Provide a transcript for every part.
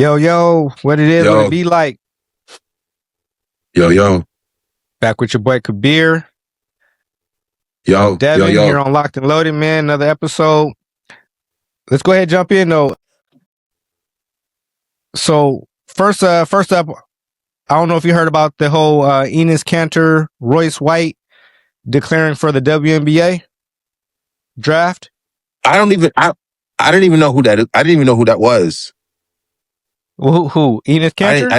Yo, what it is, what it Yo, be like. yo, Back with your boy Kabir, yo, Devin here on Locked and Loaded, man. Another episode. Let's go ahead and jump in though. So first up, I don't know if you heard about the whole Enes Kanter, Royce White declaring for the WNBA draft. I didn't even know who that is. I didn't even know who that was. Who? Enes Kanter?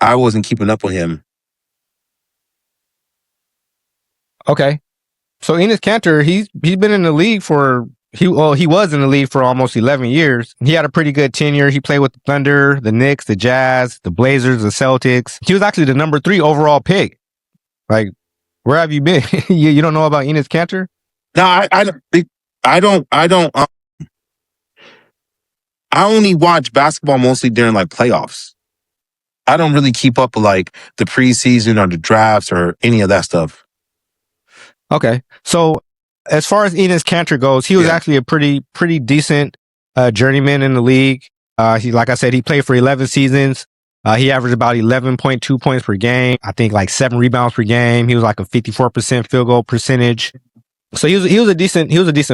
I wasn't keeping up with him. Okay. So Enes Kanter, he's been in the league he was in the league for almost 11 years. He had a pretty good tenure. He played with the Thunder, the Knicks, the Jazz, the Blazers, the Celtics. He was actually the number 3 overall pick. Like, where have you been? you don't know about Enes Kanter? No, I only watch basketball mostly during like playoffs. I don't really keep up with like the preseason or the drafts or any of that stuff. Okay. So as far as Enes Kanter goes, he was actually a pretty decent journeyman in the league. Like I said, he played for 11 seasons. He averaged about 11.2 points per game. I think like 7 rebounds per game. He was like a 54% field goal percentage. So he was a decent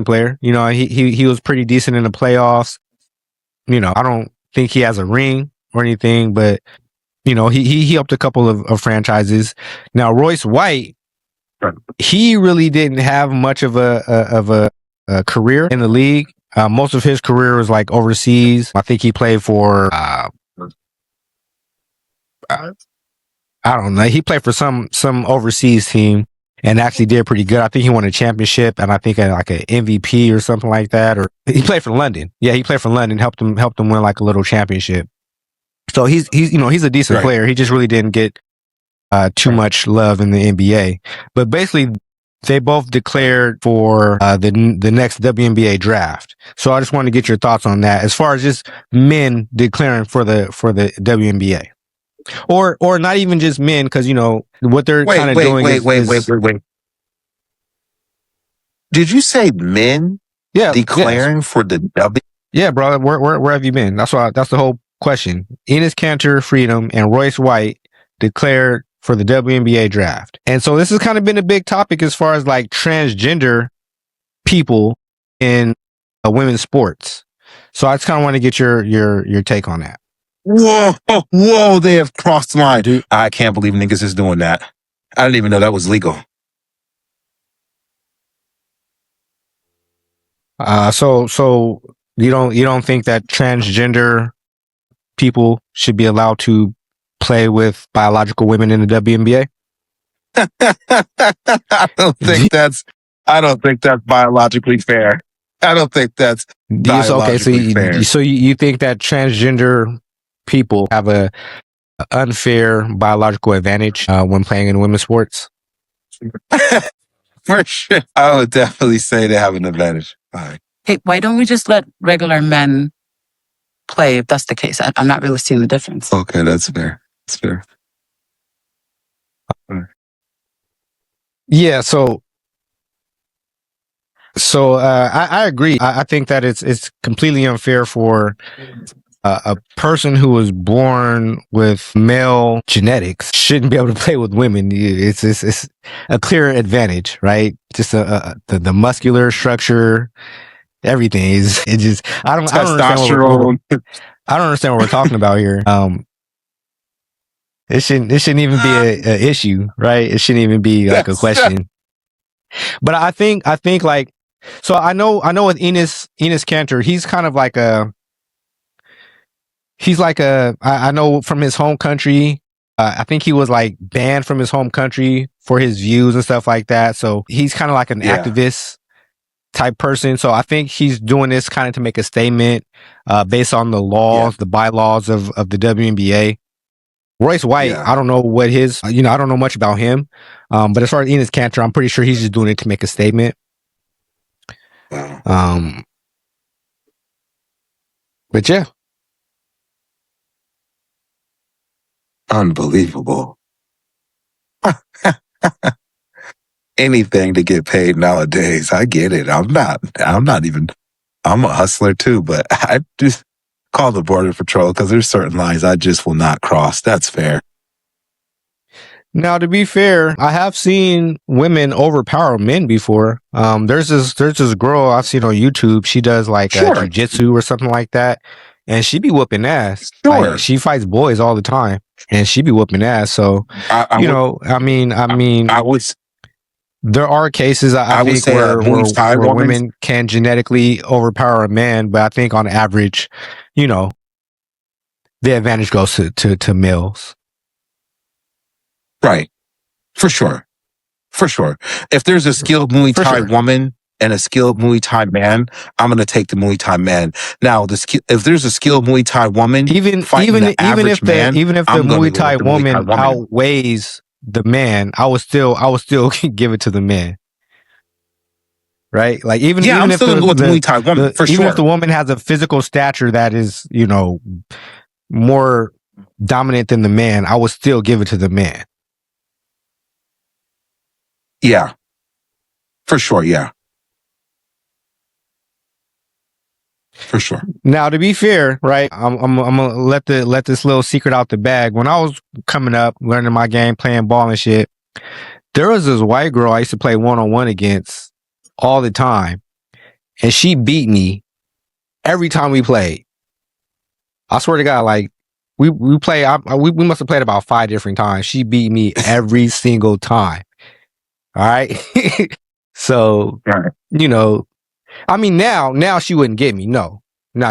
player. You know, he was pretty decent in the playoffs. You know, I don't think he has a ring or anything, but you know, he helped a couple of franchises. Now Royce White, he really didn't have much of a career in the league. Most of his career was like overseas. I think he played for I don't know. He played for some overseas team and actually did pretty good. I think he won a championship and I think like an MVP or something like that. Or he played for London. Yeah, he played for London. Helped him win like a little championship. So he's a decent player. He just really didn't get too much love in the NBA. But basically, they both declared for the next WNBA draft. So I just wanted to get your thoughts on that, as far as just men declaring for the WNBA, or not even just men, because you know what they're kind of doing. Wait. Did you say men? Yeah, declaring for the W? Yeah, bro. Where have you been? That's the whole question. Enes Kanter, Freedom, and Royce White declared for the WNBA draft. And so this has kind of been a big topic as far as like transgender people in women's sports. So I just kind of want to get your take on that. Whoa, they have crossed the line, dude. I can't believe niggas is doing that. I didn't even know that was legal. So you don't think that transgender people should be allowed to play with biological women in the WNBA? I don't think that's biologically fair. I don't think that's biologically fair. So you think that transgender people have a unfair biological advantage when playing in women's sports? For sure. I would definitely say they have an advantage. Right. Hey, why don't we just let regular men play if that's the case? I'm not really seeing the difference. Okay, that's fair. That's fair. Yeah, so I agree. I think that it's completely unfair for a person who was born with male genetics shouldn't be able to play with women. It's a clear advantage, right? Just the muscular structure, everything is I don't understand what we're talking about here. It shouldn't even be a issue, right? It shouldn't even be like a question. But I think like, so I know with Enes Kanter, he's kind of like I know from his home country, I think he was like banned from his home country for his views and stuff like that. So he's kind of like an activist type person. So I think he's doing this kind of to make a statement based on the laws, the bylaws of the WNBA. Royce White, I don't know what his, I don't know much about him. But as far as Enes Kanter, I'm pretty sure he's just doing it to make a statement. But yeah. Unbelievable. Anything to get paid nowadays. I get it. I'm not even I'm a hustler too, but I just call the border patrol because there's certain lines I just will not cross. That's fair. Now, to be fair, I have seen women overpower men before. There's this girl I've seen on YouTube. She does like Sure. jujitsu or something like that, and she be whooping ass. Sure. Like, she fights boys all the time, and she be whooping ass. So I would there are cases I would think say a Muay Thai where woman. women can genetically overpower a man, but I think on average, the advantage goes to males. Right. For sure. For sure. If there's a skilled Muay Thai woman and a skilled Muay Thai man, I'm going to take the Muay Thai man. Now, if there's a skilled Muay Thai woman, even if the Muay Thai woman outweighs the man, I would still give it to the man. Right? Like even I'm if still going with the Muay Thai woman, for sure. Even if the woman has a physical stature that is, more dominant than the man, I would still give it to the man. Yeah. For sure, yeah. For sure. Now, to be fair, right, I'm gonna let this little secret out the bag. When I was coming up, learning my game, playing ball and shit, there was this white girl I used to play 1-on-1 against all the time, and she beat me every time we played. I swear to God, like we must have played about 5 different times. She beat me every single time. All right. So, I mean, now she wouldn't get me. No,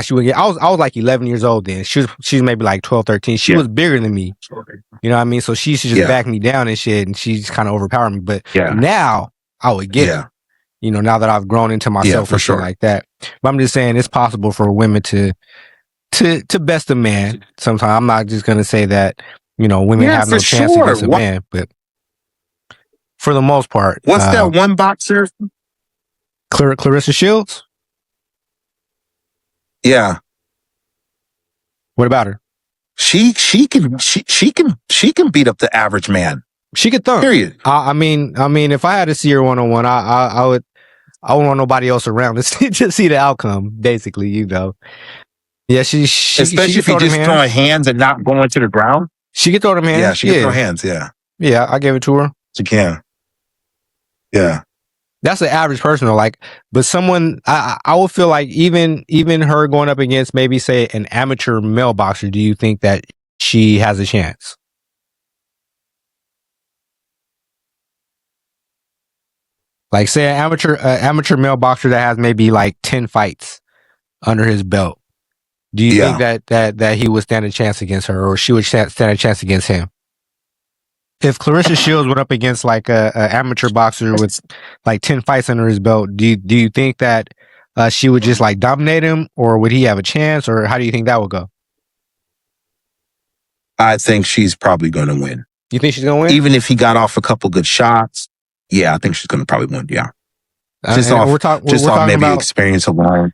she wouldn't get, I was like 11 years old then. She was maybe like 12, 13. She was bigger than me. You know what I mean? So she used to just back me down and shit, and she just kind of overpowered me. But now I would get her, now that I've grown into myself or something like that. But I'm just saying it's possible for women to best a man sometimes. I'm not just going to say that, women have no chance against a man, but for the most part. What's that one boxer? Clarissa Shields? Yeah. What about her? She can beat up the average man. She could thump. Period. I mean, if I had to see her 1-on-1, I wouldn't want nobody else around to see the outcome, basically, Yeah, she especially if you're just throwing hands and not going to the ground. She can throw them hands. Yeah, she can throw hands, yeah. Yeah, I gave it to her. She can. Yeah. That's the average person though. Like, but someone I would feel like even her going up against maybe say an amateur male boxer, do you think that she has a chance? Like say an amateur male boxer that has maybe like 10 fights under his belt. Do you think that he would stand a chance against her, or she would stand a chance against him? If Clarissa Shields went up against like a amateur boxer with like 10 fights under his belt, do you think that she would just like dominate him, or would he have a chance, or how do you think that would go? I think she's probably going to win. You think she's going to win? Even if he got off a couple good shots, yeah, I think she's going to probably win. Yeah, just off maybe experience alone.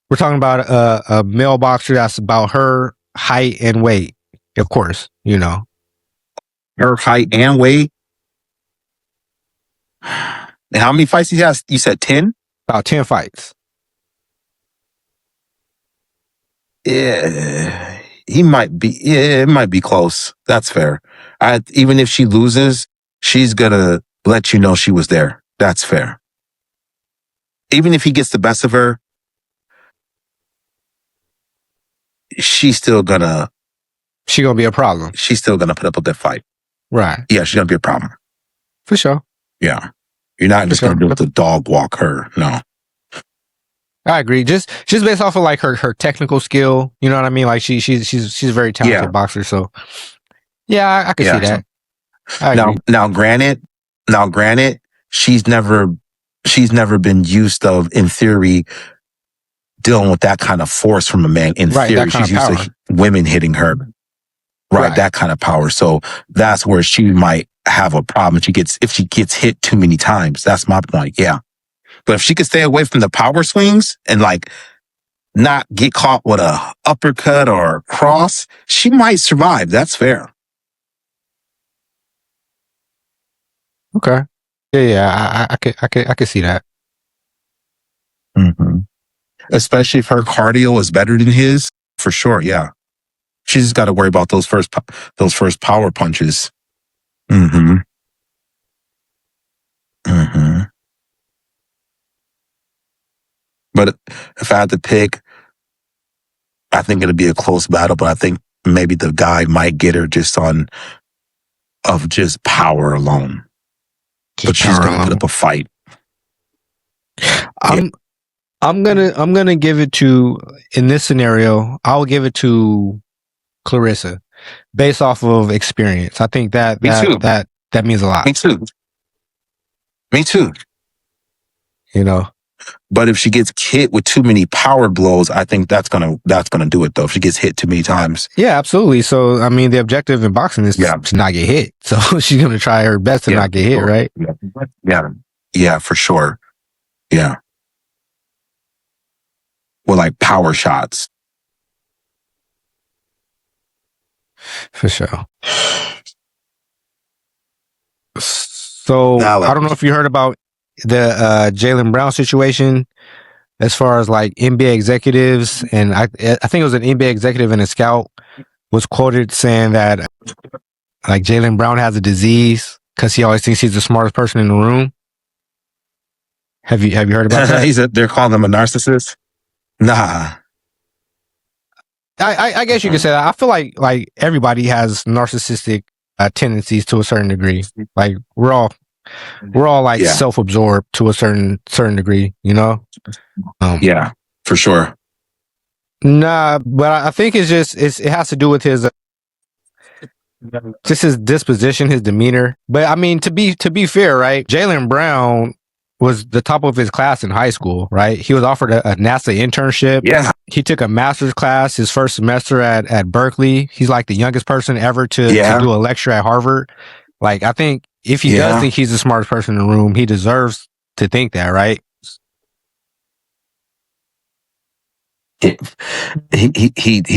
We're talking about a male boxer that's about her height and weight, of course. Her height and weight. And how many fights he has? You said 10? About 10 fights. Yeah, he might be. Yeah, it might be close. That's fair. Even if she loses, she's gonna let you know she was there. That's fair. Even if he gets the best of her, she's gonna be a problem. She's still gonna put up with that fight. Right. Yeah, she's gonna be a problem. For sure. Yeah. You're not just gonna do it to dog walk her. No. I agree. Just based off of like her technical skill, you know what I mean? Like she's a very talented boxer. So yeah, I can see that. Now granted, she's never been used of, in theory, dealing with that kind of force from a man. In theory, she's used to women hitting her. Right, that kind of power. So that's where she might have a problem if she gets hit too many times. That's my point. Yeah. But if she could stay away from the power swings and like not get caught with a uppercut or a cross, she might survive. That's fair. Okay. Yeah, I could see that. Mm-hmm. especially if her cardio is better than his, for sure. Yeah, she's just got to worry about those first power punches. Mm-hmm. Mm-hmm. But if I had to pick, I think it'll be a close battle. But I think maybe the guy might get her just of just power alone. But she's gonna put up a fight. I'm gonna give it to, in this scenario, I'll give it to Clarissa, based off of experience. I think that means a lot. Me too. You know. But if she gets hit with too many power blows, I think that's gonna do it though. If she gets hit too many times. Yeah, absolutely. So I mean, the objective in boxing is to not get hit. So she's gonna try her best to not get hit, right? Yeah, for sure. Yeah. Well, like power shots. For sure. So I don't know if you heard about the Jaylen Brown situation, as far as like NBA executives, and I think it was an NBA executive and a scout was quoted saying that like Jaylen Brown has a disease because he always thinks he's the smartest person in the room. Have you heard about that? They're calling him a narcissist. Nah. I guess you could say that. I feel like everybody has narcissistic tendencies to a certain degree. Like we're all like self-absorbed to a certain degree, you know? Yeah, for sure. Nah, but I think it has to do with his his disposition, his demeanor. But I mean, to be fair, right? Jaylen Brown was the top of his class in high school, right? He was offered a NASA internship. Yeah. He took a master's class his first semester at Berkeley. He's like the youngest person ever to do a lecture at Harvard. Like, I think if he does think he's the smartest person in the room, he deserves to think that, right? He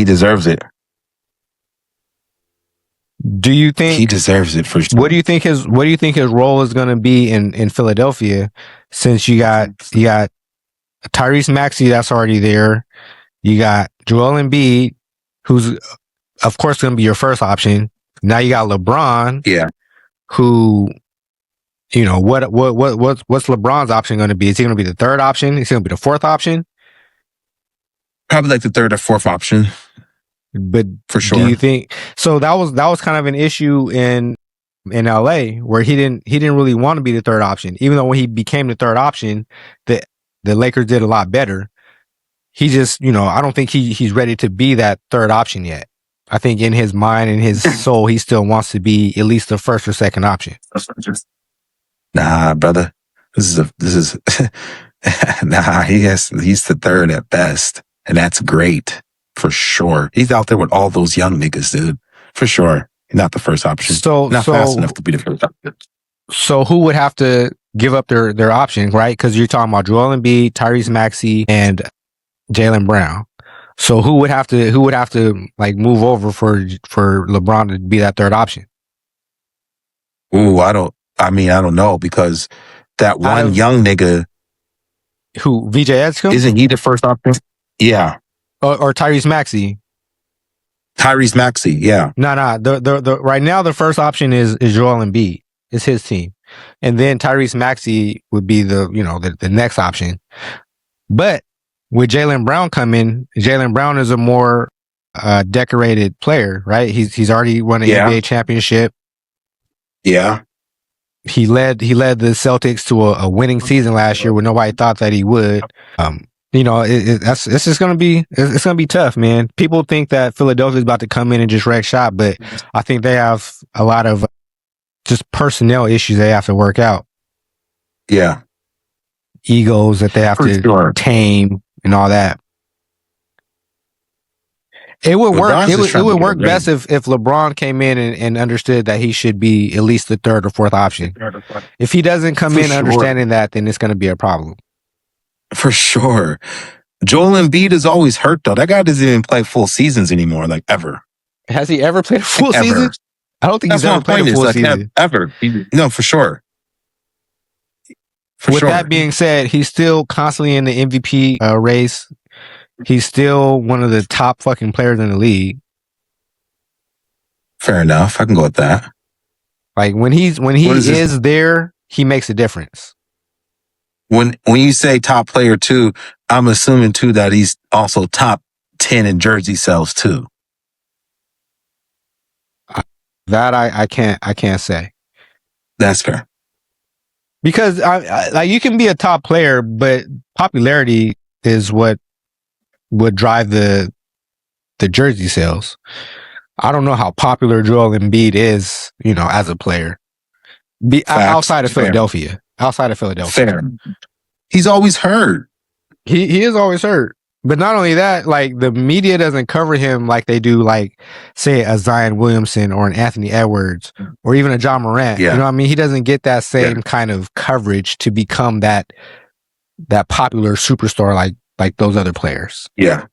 deserves it. Do you think he deserves it for sure? What do you think his role is going to be in Philadelphia? Since you got Tyrese Maxey that's already there, you got Joel Embiid, who's of course going to be your first option. Now you got LeBron, who, you know, what's LeBron's option going to be? Is he going to be the third option? Is he going to be the fourth option? Probably like the third or fourth option. But for sure, do you think so? That was kind of an issue in LA where he didn't really want to be the third option, even though when he became the third option, the Lakers did a lot better. He just, you know, I don't think he's ready to be that third option yet. I think in his mind and his soul, he still wants to be at least the first or second option. Nah, brother, this is nah. He's the third at best, and that's great. For sure. He's out there with all those young niggas, dude. For sure. Not the first option. Not fast enough to be the first option. So who would have to give up their option, right? Because you're talking about Joel Embiid, Tyrese Maxey, and Jaylen Brown. So who would have to like move over for LeBron to be that third option? Ooh, I don't know, because that one young nigga who VJ Edgecombe? Isn't he the first option? Yeah. Or Tyrese Maxey. Tyrese Maxey, yeah. No. The right now the first option is Joel Embiid. It's his team, and then Tyrese Maxey would be the next option. But with Jaylen Brown coming, Jaylen Brown is a more decorated player, right? He's already won an NBA championship. Yeah. He led the Celtics to a winning season last year when nobody thought that he would. You know, it's just gonna be tough, man. People think that Philadelphia is about to come in and just wreck shop, but I think they have a lot of just personnel issues they have to work out. Yeah, egos that they have to tame and all that. It would work. It would work best if LeBron came in and understood that he should be at least the third or fourth option. If he doesn't come in understanding that, then it's going to be a problem. For sure. Joel Embiid is always hurt, though. That guy doesn't even play full seasons anymore, like ever. Has he ever played a full season? I don't think he's ever played a full season. Ever. No, for sure. With that being said, he's still constantly in the MVP race. he's still one of the top fucking players in the league. Fair enough. I can go with that. Like when he is there, he makes a difference. When you say top player too, I'm assuming too that he's also top 10 in jersey sales too. That I can't say. That's fair. Because like you can be a top player, but popularity is what would drive the jersey sales. I don't know how popular Joel Embiid is, as a player. Outside of Philadelphia. Outside of Philadelphia. Fair. He's always hurt. He is always hurt. But not only that, like the media doesn't cover him like they do, like say a Zion Williamson or an Anthony Edwards or even a John Morant. Yeah. You know what I mean? He doesn't get that same kind of coverage to become that popular superstar like those other players. Yeah.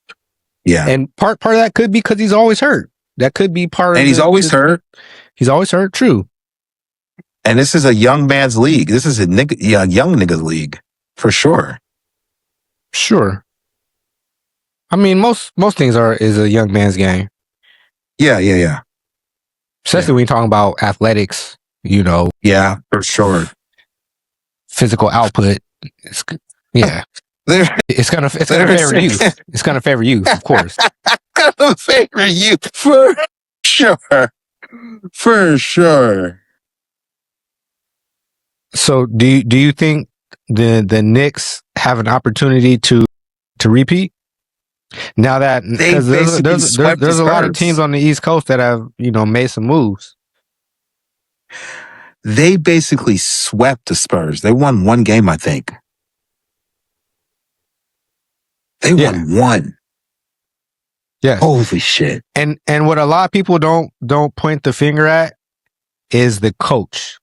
Yeah. And part of that could be because he's always hurt. That could be part of it. And he's always hurt. He's always hurt, true. And this is a young man's league. This is a young nigga's league for sure. Sure. I mean, most things is a young man's game. Yeah. Especially when you're talking about athletics, Yeah, for sure. Physical output. It's gonna favor youth. It's gonna favor youth, of course. Gonna favor you for sure. For sure. So do you think the Knicks have an opportunity to repeat? Now that because there's a lot of teams on the East Coast that have made some moves. They basically swept the Spurs. They won one game, I think. They won one. Yes. Holy shit. And what a lot of people don't point the finger at is the coach,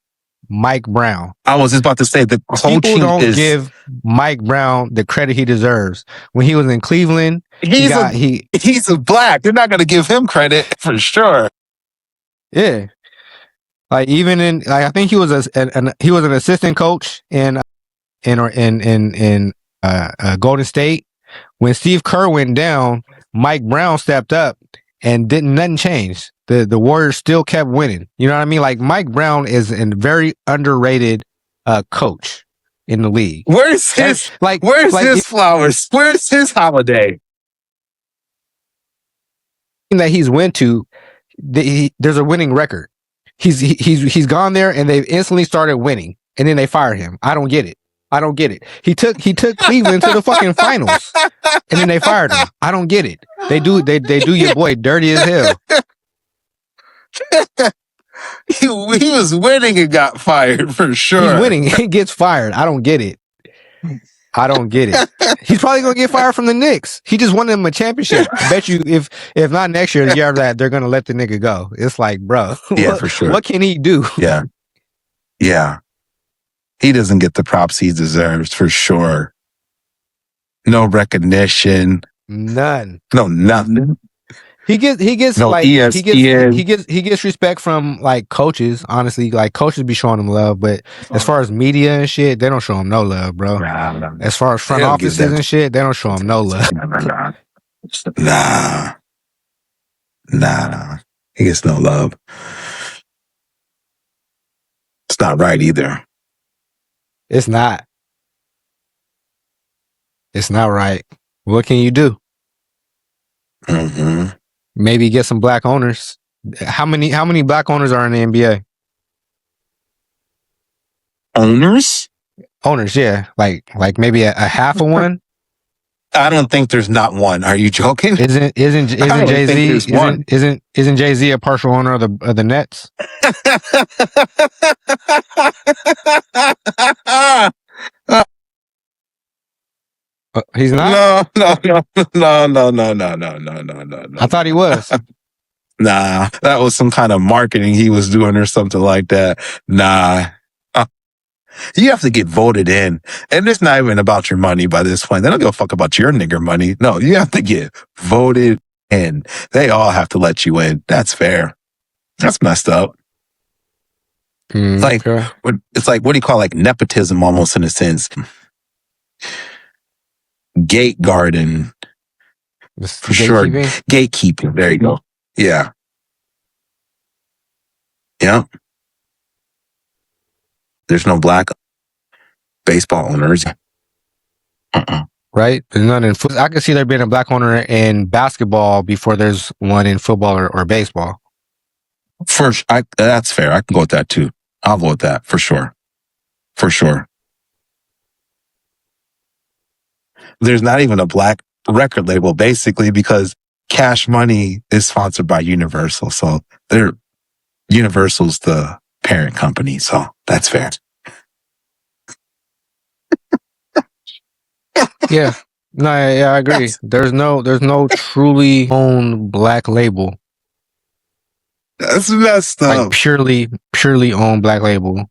Mike Brown. I was just about to say the coaching people don't give Mike Brown the credit he deserves. When he was in Cleveland, he's a black. They're not going to give him credit for sure. Yeah, like even in I think he was an assistant coach in Golden State. When Steve Kerr went down, Mike Brown stepped up and nothing changed. The Warriors still kept winning. You know what I mean? Like Mike Brown is a very underrated coach in the league. Where's his flowers? Where's his holiday? That he's went to, there's a winning record. He's gone there and they've instantly started winning, and then they fire him. I don't get it. He took Cleveland to the fucking finals, and then they fired him. I don't get it. They do your boy dirty as hell. He was winning and got fired for sure. He's winning. He gets fired. I don't get it. He's probably gonna get fired from the Knicks. He just won them a championship. I bet you if not next year, the year after that, they're gonna let the nigga go. It's like, bro, for sure. What can he do? Yeah. He doesn't get the props he deserves for sure. No recognition. None. No, nothing. He gets no like ESPN. he gets respect from like coaches. Honestly, like coaches be showing him love, but as far as media and shit, they don't show him no love, bro. As far as front offices and shit, they don't show him no love. Nah. He gets no love. It's not right either. It's not. It's not right. What can you do? Mm-hmm. Maybe get some black owners. How many black owners are in the NBA? Owners, yeah. Like maybe a half of one. I don't think there's not one. Are you joking? Isn't Jay-Z isn't Jay-Z a partial owner of the Nets? He's not? No. I thought he was. Nah, that was some kind of marketing he was doing or something like that. Nah. You have to get voted in. And it's not even about your money by this point. They don't give a fuck about your nigger money. No, you have to get voted in. They all have to let you in. That's fair. That's messed up. It's like, what do you call like nepotism almost in a sense? Gate guarding For sure. Gatekeeping. There you go. Yeah. Yeah. There's no black baseball owners. Right? There's none in I can see there being a black owner in basketball before there's one in football or baseball. That's fair. I can go with that too. I'll go with that for sure. For sure. There's not even a black record label, basically, because Cash Money is sponsored by Universal. So Universal's the parent company. So that's fair. Yeah. No, I agree. There's no truly owned black label. That's messed up. Like purely owned black label.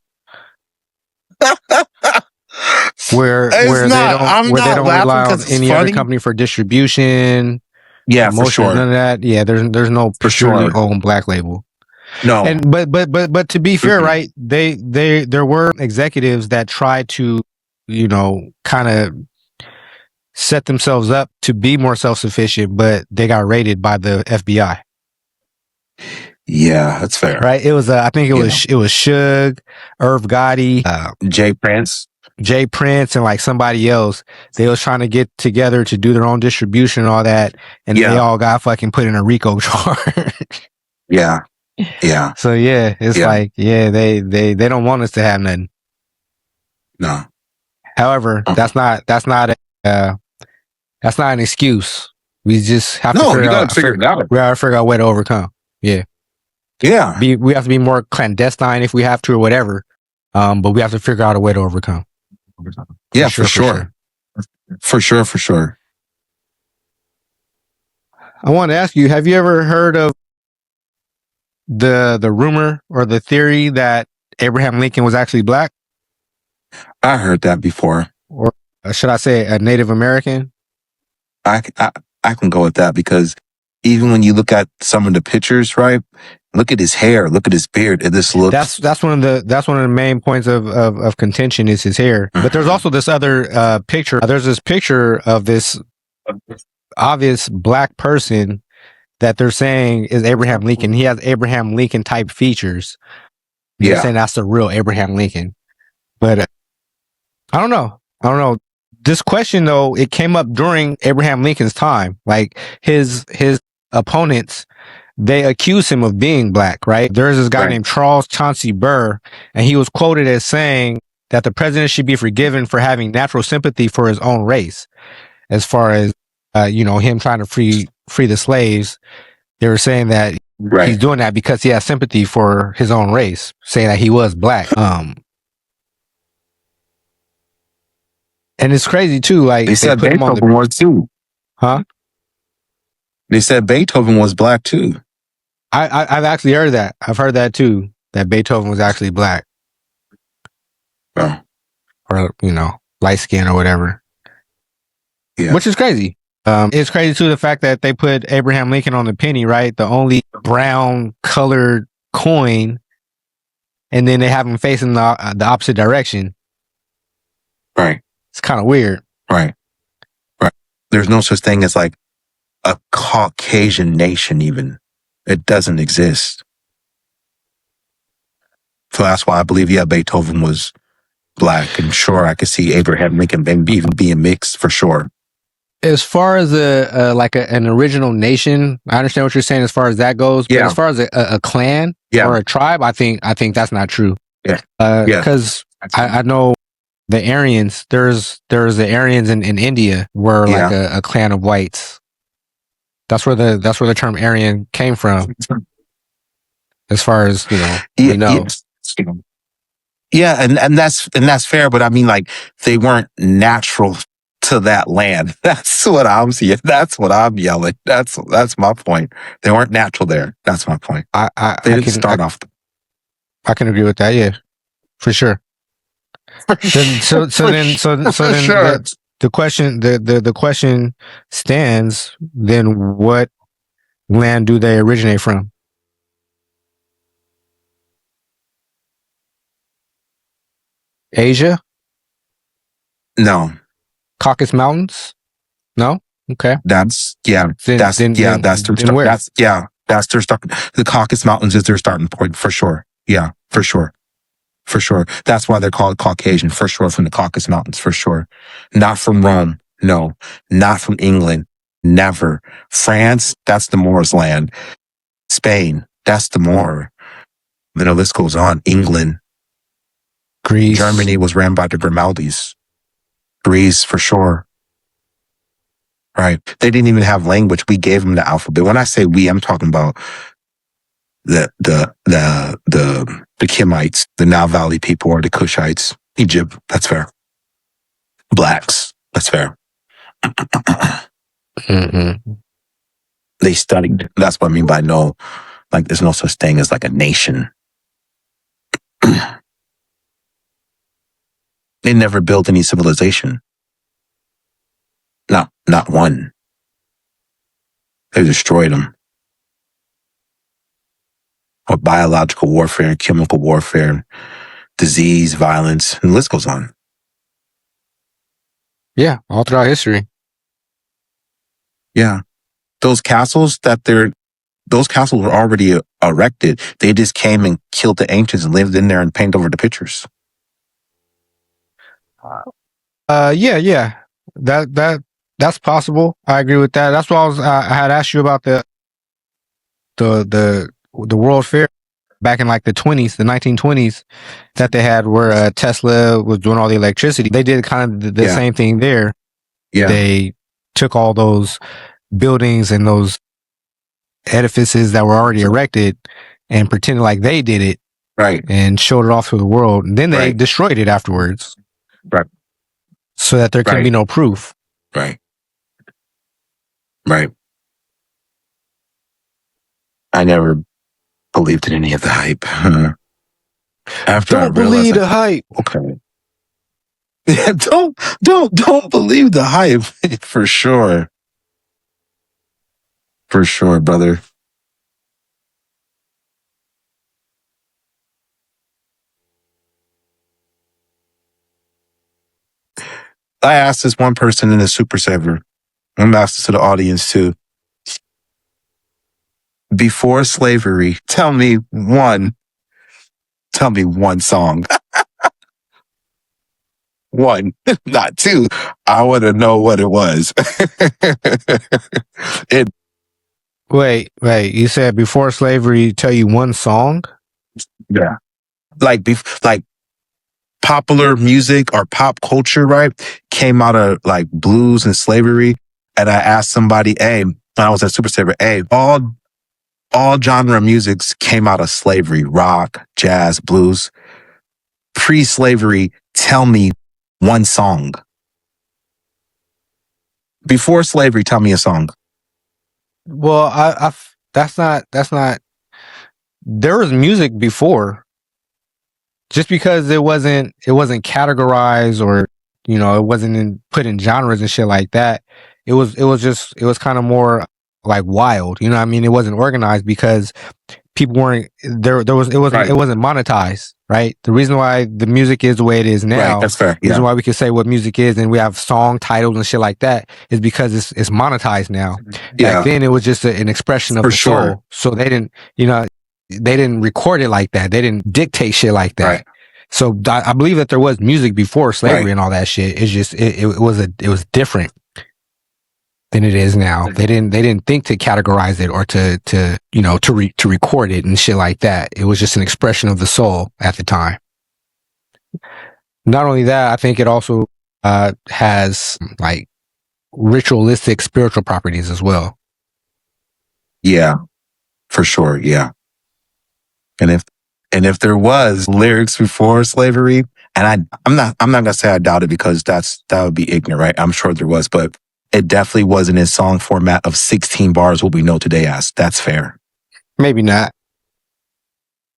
where they don't rely on any other company for distribution. Yeah, for sure. None of that. Yeah, there's no purely owned black label. No. And but to be fair, right? There were executives that tried to, kind of set themselves up to be more self-sufficient, but they got raided by the FBI. Yeah, that's fair. Right? It was I think it was Suge, Irv Gotti, Jay Prince, and like somebody else. They was trying to get together to do their own distribution and all that, and they all got fucking put in a RICO charge. Yeah. Yeah. So it's like they don't want us to have nothing. No. However, that's not an excuse. We just have to figure it out. We gotta figure out a way to overcome. Yeah. Yeah. We have to be more clandestine if we have to or whatever. But we have to figure out a way to overcome. Yeah, for sure. For sure. I want to ask you, have you ever heard of the rumor or the theory that Abraham Lincoln was actually black? I heard that before. Or should I say a Native American? I can go with that because even when you look at some of the pictures, right? Look at his hair, look at his beard. This looks that's one of the main points of contention is his hair. Mm-hmm. But there's also this other picture. There's this picture of this obvious black person that they're saying is Abraham Lincoln. He has Abraham Lincoln type features. They're saying that's the real Abraham Lincoln. But I don't know. This question though, it came up during Abraham Lincoln's time. Like his opponents, they accuse him of being black, right? There's this guy named Charles Chauncey Burr, and he was quoted as saying that the president should be forgiven for having natural sympathy for his own race. As far as, him trying to free the slaves, they were saying that he's doing that because he has sympathy for his own race, saying that he was black. And it's crazy too. Like they said Beethoven was too. Huh? They said Beethoven was black too. I've actually heard that. I've heard that too. That Beethoven was actually black. Oh. Or light skin or whatever. Yeah. Which is crazy. It's crazy too the fact that they put Abraham Lincoln on the penny, right? The only brown colored coin, and then they have him facing the opposite direction. Right. It's kind of weird. Right. There's no such thing as like a Caucasian nation even. It doesn't exist. So that's why I believe, Beethoven was black. And sure, I could see Abraham Lincoln even being mixed for sure. As far as an original nation, I understand what you're saying as far as that goes. But as far as a clan or a tribe, I think that's not true. Yeah. Because I know the Aryans, there's the Aryans in India were like a clan of whites. That's where the term Aryan came from. As far as we know. Yeah, and that's fair, but I mean, like, they weren't natural to that land. That's what I'm seeing. That's what I'm yelling. That's my point. They weren't natural there. That's my point. They didn't start off. I can agree with that. Yeah, for sure. So then sure. The question stands. Then what land do they originate from? Asia? No. Caucasus Mountains? No. Okay. That's their starting. The Caucasus Mountains is their starting point for sure. Yeah, for sure. For sure. That's why they're called Caucasian, for sure, from the Caucasus Mountains, for sure. Not from Rome. No. Not from England. Never. France, that's the Moors' land. Spain, that's the Moor. The list goes on. England. Greece. Germany was ran by the Grimaldis. Greece, for sure. Right. They didn't even have language. We gave them the alphabet. When I say we, I'm talking about the Kemites, the Nile Valley people, or the Cushites. Egypt, that's fair. Blacks, that's fair. Mm-hmm. They studied. That's what I mean by no, like there's no such thing as like a nation. They never built any civilization. No, not one. They destroyed them. With biological warfare, chemical warfare, disease, violence, and the list goes on. Yeah, all throughout history. Yeah. Those castles were already erected. They just came and killed the ancients and lived in there and painted over the pictures. Yeah. That's possible. I agree with that. That's why I had asked you about the World Fair back in like the 1920s that they had where Tesla was doing all the electricity. They did kind of the same thing there. Yeah. They took all those buildings and those edifices that were already erected and pretended like they did it. Right. And showed it off to the world. And then they destroyed it afterwards. Right. So that there can be no proof. Right. Right. I never believed in any of the hype. After don't believe the hype. Okay. Yeah, don't believe the hype. For sure. For sure, brother. I asked this one person in the Super Saver. I'm asking this to the audience too. Before slavery, tell me one song. One, not two. I want to know what it was. Wait. You said before slavery, tell you one song? Yeah. Like popular music or pop culture, right? Came out of like blues and slavery. And I asked somebody, hey, when I was at Super Saver, hey, all genre musics came out of slavery, rock, jazz, blues. Pre-slavery, tell me one song. Before slavery, tell me a song. Well, that's not, there was music before. Just because it wasn't categorized or, it wasn't put in genres and shit like that. It was kind of more like wild, you know what I mean? It wasn't organized because people weren't there. It wasn't monetized, right? The reason why the music is the way it is now, that's fair. The reason why we can say what music is and we have song titles and shit like that is because it's monetized now. Back then, it was just an expression of the soul. So they didn't, they didn't record it like that. They didn't dictate shit like that. Right. So I believe that there was music before slavery and all that shit. It's just it was different than it is now. They didn't think to categorize it or to record it and shit like that. It was just an expression of the soul at the time. Not only that, I think it also has like ritualistic spiritual properties as well. Yeah, for sure. Yeah. And if there was lyrics before slavery, and I'm not gonna say I doubt it because that would be ignorant, right? I'm sure there was, but it definitely wasn't in song format of 16 bars, what we know today as. That's fair. Maybe not.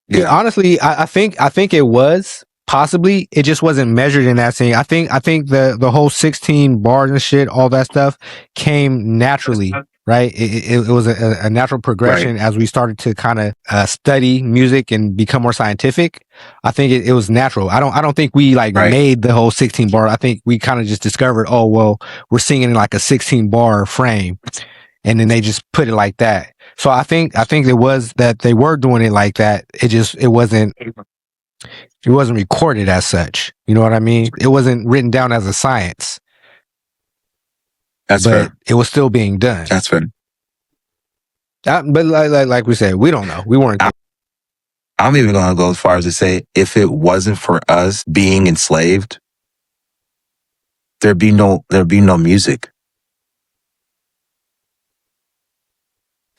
Yeah, honestly, I think it was possibly. It just wasn't measured in that scene. I think the whole 16 bars and shit, all that stuff came naturally. right? It was a natural progression as we started to kind of study music and become more scientific. I think it was natural. I don't think we made the whole 16 bar. I think we kind of just discovered, oh well, we're singing in like a 16 bar frame, and then they just put it like that. So I think it was that they were doing it like that. It wasn't recorded as such. You know what I mean? It wasn't written down as a science. That's fair. It was still being done. That's fair. But like we said, we don't know. We weren't. I'm even going to go as far as to say, if it wasn't for us being enslaved, there'd be no music.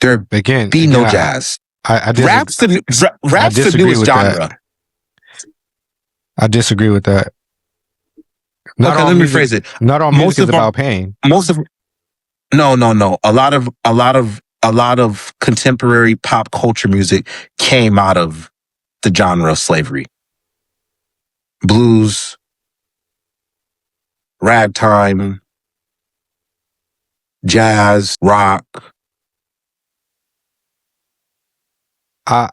There'd be no jazz. Rap's the newest genre. I disagree with that. Okay, let me rephrase it. Not all music is about pain. No. A lot of contemporary pop culture music came out of the genre of slavery. Blues, ragtime, jazz, rock. I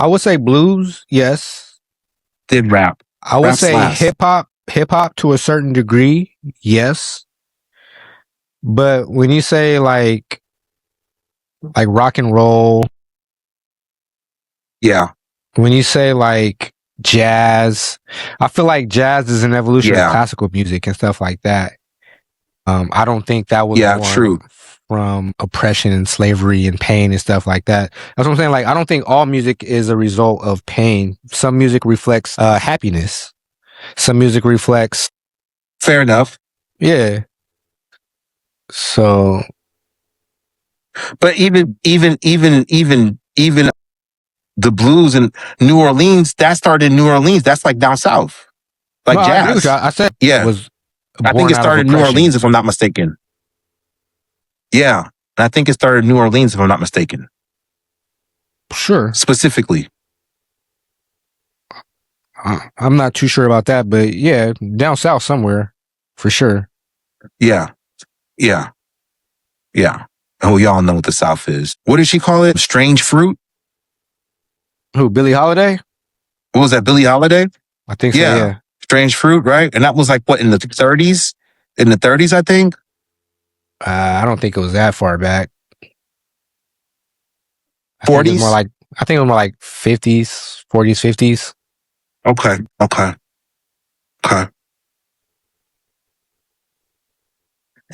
would say blues, yes. Did rap. I would say hip hop to a certain degree, yes. But when you say like rock and roll, yeah. When you say like jazz, I feel like jazz is an evolution of classical music and stuff like that. I don't think that was true from oppression and slavery and pain and stuff like that. That's what I'm saying. Like, I don't think all music is a result of pain. Some music reflects happiness. Some music reflects. Fair enough. Yeah. So, but even the blues in New Orleans, that started in New Orleans. That's like down south, like no, jazz. I said, I think it started in New Orleans, if I'm not mistaken. Yeah, I think it started in New Orleans, if I'm not mistaken. Sure. Specifically. I'm not too sure about that, but yeah, down south somewhere, for sure. Yeah. Oh, y'all know what the South is. What did she call it? Strange fruit? Who, Billie Holiday? What was that, Billie Holiday? I think so, yeah. Strange fruit, right? And that was like, what, in the 30s? In the 30s, I think? I don't think it was that far back. 40s? I think it was more like 50s, 40s, 50s. Okay.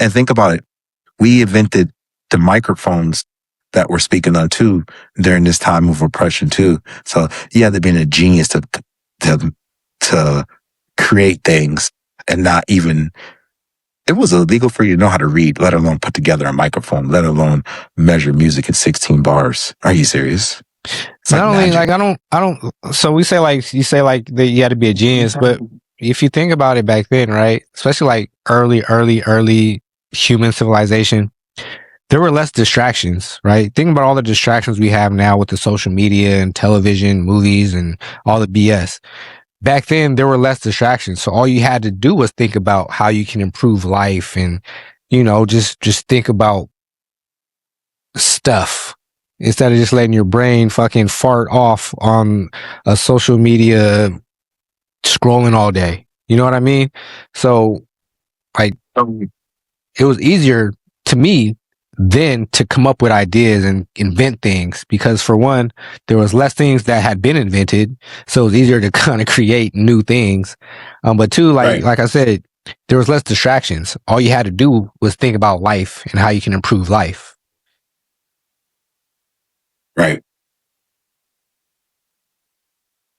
And think about it. We invented the microphones that we're speaking on too during this time of oppression too. So you had to be a genius to create things and not even. It was illegal for you to know how to read, let alone put together a microphone, let alone measure music in 16 bars. Are you serious? It's not only like I don't. So we say like you say like that you had to be a genius, but if you think about it back then, right? Especially like early human civilization, there were less distractions, right? Think about all the distractions we have now with the social media and television, movies, and all the BS. Back then, there were less distractions. So all you had to do was think about how you can improve life and, just think about stuff instead of just letting your brain fucking fart off on a social media scrolling all day. You know what I mean? So like, it was easier to me then to come up with ideas and invent things because for one, there was less things that had been invented. So it was easier to kind of create new things. But two, like I said, there was less distractions. All you had to do was think about life and how you can improve life. Right.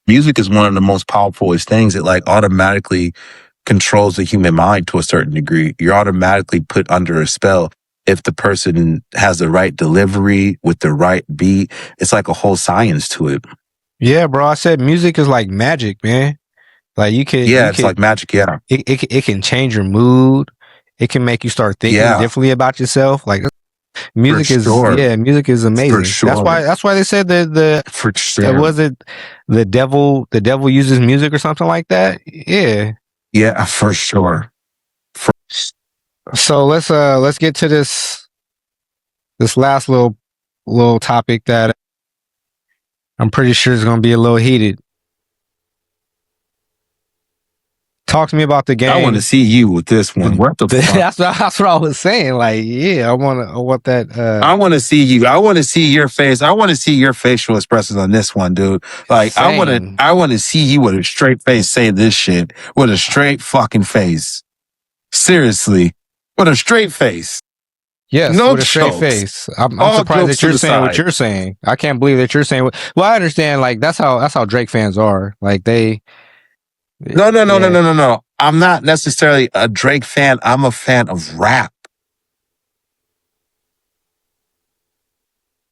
Music is one of the most powerful things. It like automatically controls the human mind to a certain degree. You're automatically put under a spell. If the person has the right delivery with the right beat, it's like a whole science to it. Yeah, bro. I said music is like magic, man. Like it's like magic. Yeah, it can change your mood. It can make you start thinking differently about yourself. Like music music is amazing. For sure. That's why they said that for sure. Was it the devil uses music or something like that? Yeah. Yeah, for sure. So let's get to this this last little topic that I'm pretty sure is going to be a little heated. Talk to me about the game. I want to see you with this one. What the fuck? That's what I was saying. Like, yeah, I want that. I want to see you. I want to see your face. I want to see your facial expressions on this one, dude. Like, same. I want to see you with a straight face say this shit with a straight fucking face. Seriously, with a straight face. Yes, no with a straight face. I'm surprised that you're saying what you're saying. I can't believe that you're saying what. Well, I understand. Like, that's how Drake fans are. Like, they. No. I'm not necessarily a Drake fan. I'm a fan of rap.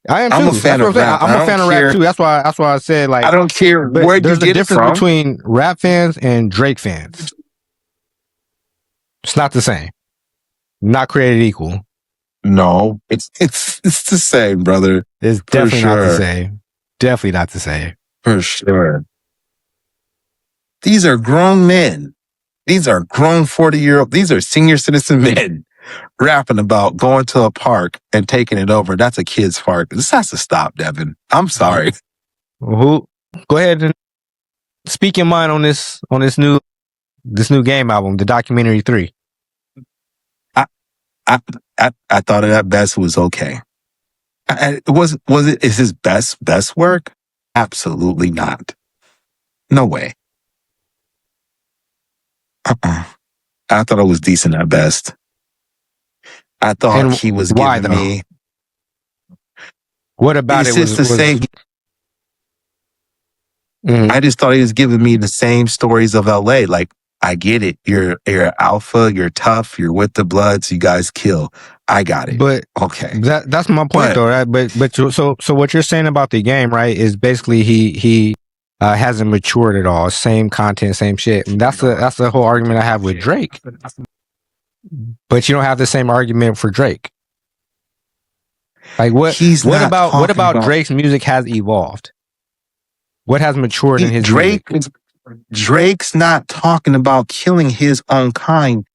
I am too. I'm a fan of rap. I'm a fan of rap too. That's why I said, like, I don't care where you get it from. There's a difference between rap fans and Drake fans. It's not the same. Not created equal. No, it's the same, brother. It's definitely not the same. Definitely not the same. For sure. These are grown men. These are grown 40-year-old. These are senior citizen men rapping about going to a park and taking it over. That's a kid's park. This has to stop, Devin. I'm sorry. Go ahead and speak your mind on this new game album, the Documentary 3. I thought it at best was okay. Is his best work? Absolutely not. No way. I thought it was decent at best. I thought he was giving me. What about it was the same? I just thought he was giving me the same stories of LA. Like, I get it. You're alpha. You're tough. You're with the Bloods. You guys kill. I got it. But okay, that's my point, though, right? But so what you're saying about the game, right, is basically he hasn't matured at all. Same content, same shit. And that's the whole argument I have with Drake. But you don't have the same argument for Drake. Like, what about Drake's music has evolved? What has matured in his music? Drake's not talking about killing his own kind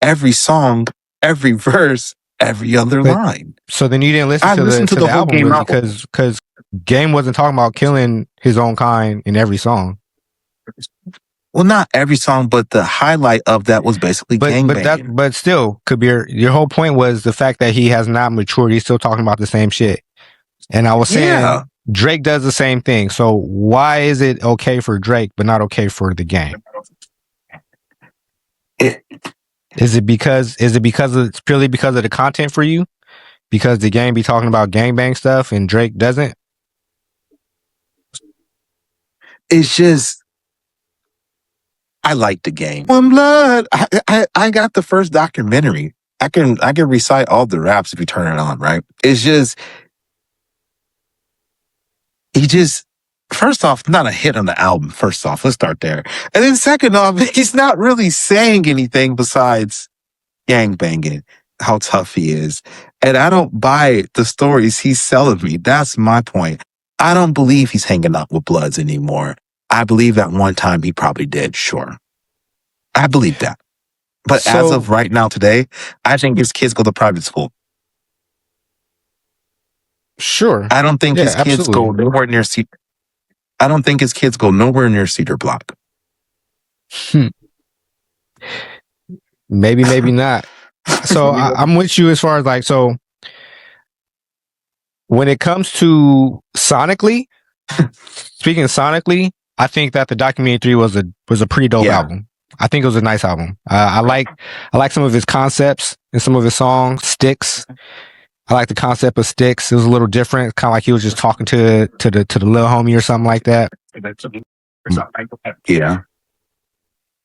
every song, every verse, every other line. So then you didn't listen to the album because Game wasn't talking about killing his own kind in every song. Well, not every song, but the highlight of that was basically gangbanging. But still, Kabir, your whole point was the fact that he has not matured. He's still talking about the same shit. And I was saying Drake does the same thing. So why is it okay for Drake but not okay for the Game? Is it purely because of the content for you? Because the Game be talking about gangbang stuff and Drake doesn't? It's just, I like the Game. One Blood. I got the first documentary. I can recite all the raps if you turn it on, right? It's just, he just, first off, not a hit on the album. First off, let's start there. And then second off, he's not really saying anything besides gangbanging, how tough he is. And I don't buy the stories he's selling me. That's my point. I don't believe he's hanging out with Bloods anymore. I believe at one time he probably did, sure. I believe that. But as of right now today, I think his kids go to private school. Sure. I don't think his kids go nowhere near Cedar. I don't think his kids go nowhere near Cedar Block. Maybe not. So I'm with you as far as like, so when it comes to sonically, speaking sonically, I think that the Documentary 3 was a pretty dope album. I think it was a nice album. I like some of his concepts and some of his songs. Sticks. I like the concept of Sticks. It was a little different. Kind of like he was just talking to the little homie or something like that. Yeah.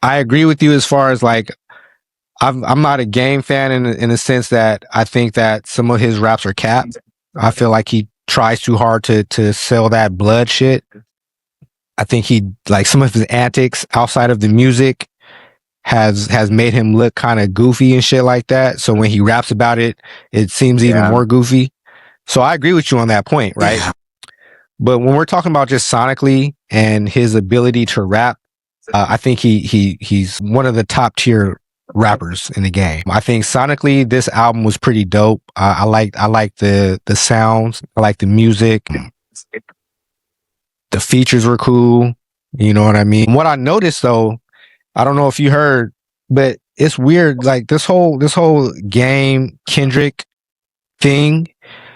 I agree with you as far as like, I'm not a Game fan in the sense that I think that some of his raps are capped. I feel like he tries too hard to sell that blood shit. I think he, like, some of his antics outside of the music has made him look kind of goofy and shit like that. So when he raps about it, it seems even more goofy. So I agree with you on that point, right? Yeah. But when we're talking about just sonically and his ability to rap, I think he's one of the top tier rappers in the game. I think sonically this album was pretty dope. I like the sounds. I like the music. The features were cool. You know what I mean? What I noticed though, I don't know if you heard, but it's weird. Like this whole game Kendrick thing,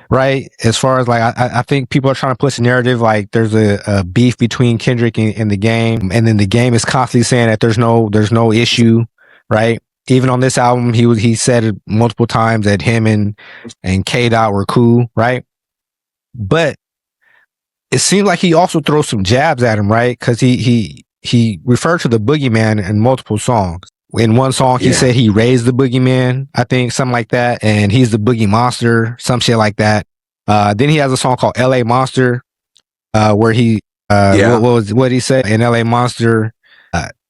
right? As far as like, I think people are trying to push a narrative like there's a beef between Kendrick and the game, and then the game is constantly saying that there's no issue, right? Even on this album, he said it multiple times that him and K Dot were cool, right? But it seems like he also throws some jabs at him, right? Because he referred to the boogeyman in multiple songs. In one song, he said he raised the boogeyman, I think, something like that, and he's the boogie monster, some shit like that. Then he has a song called L.A. Monster, where he what he said in L.A. Monster.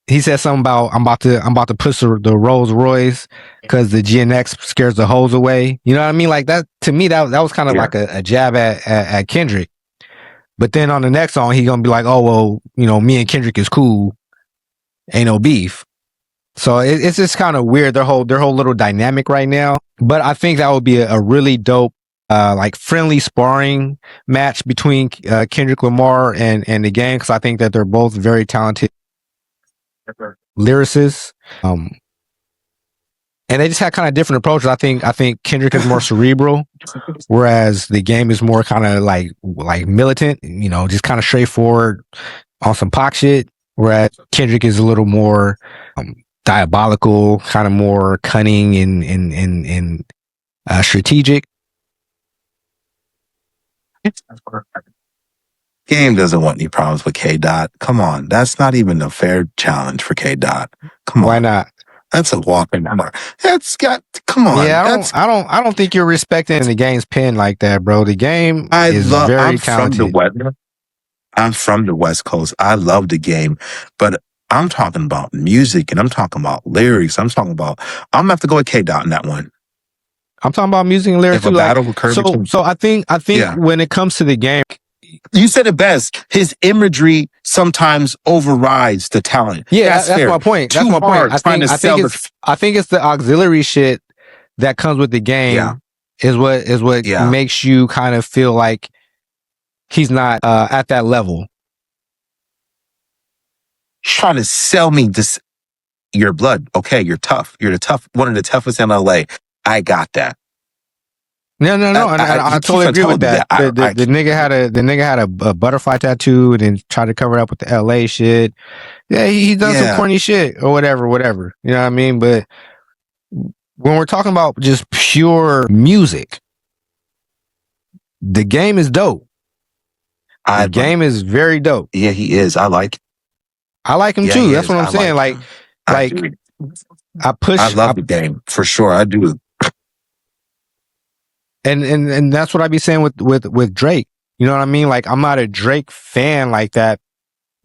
He said something about I'm about to push the Rolls Royce because the GNX scares the hoes away. You know what I mean? Like that to me, that was kind of like a jab at Kendrick. But then on the next song, he gonna be like, oh well, you know, me and Kendrick is cool, ain't no beef. So it's just kind of weird, their whole little dynamic right now. But I think that would be a really dope, like friendly sparring match between Kendrick Lamar and the game, because I think that they're both very talented lyricists. And they just had kind of different approaches. I think Kendrick is more cerebral, whereas the game is more kind of like militant, you know, just kind of straightforward on some Pac shit. Whereas Kendrick is a little more diabolical, kind of more cunning and strategic. Game doesn't want any problems with K Dot. Come on, that's not even a fair challenge for K Dot. Come on, why not? That's a walking number. That's got. Come on. Yeah, I don't think you're respecting the game's pen like that, bro. The game is very talented. I'm from the West Coast. I love the game, but I'm talking about music and I'm talking about lyrics. I'm gonna have to go with K Dot in that one. I'm talking about music and lyrics too. So I think when it comes to the game, you said it best. His imagery sometimes overrides the talent. Yeah, that's my point. That's my point. I think it's the auxiliary shit that comes with the game is what makes you kind of feel like he's not at that level. He's trying to sell me this. Your blood. Okay, you're tough. You're one of the toughest in LA. I got that. No. I totally agree with that. The nigga had a butterfly tattoo and then tried to cover it up with the LA shit. Yeah, he done some corny shit or whatever. You know what I mean? But when we're talking about just pure music, the game is dope. The game is very dope. Yeah, he is. I like him too. That's what I'm saying. Like I love the game for sure. I do. And that's what I be saying with Drake. You know what I mean? Like I'm not a Drake fan like that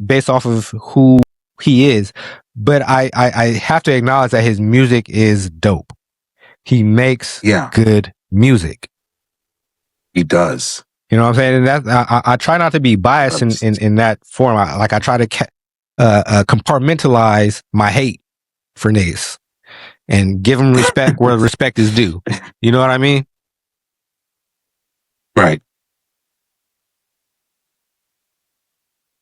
based off of who he is, but I have to acknowledge that his music is dope. He makes good music. He does. You know what I'm saying? And that I try not to be biased in that form. I try to compartmentalize my hate for niggas and give them respect where respect is due. You know what I mean? Right.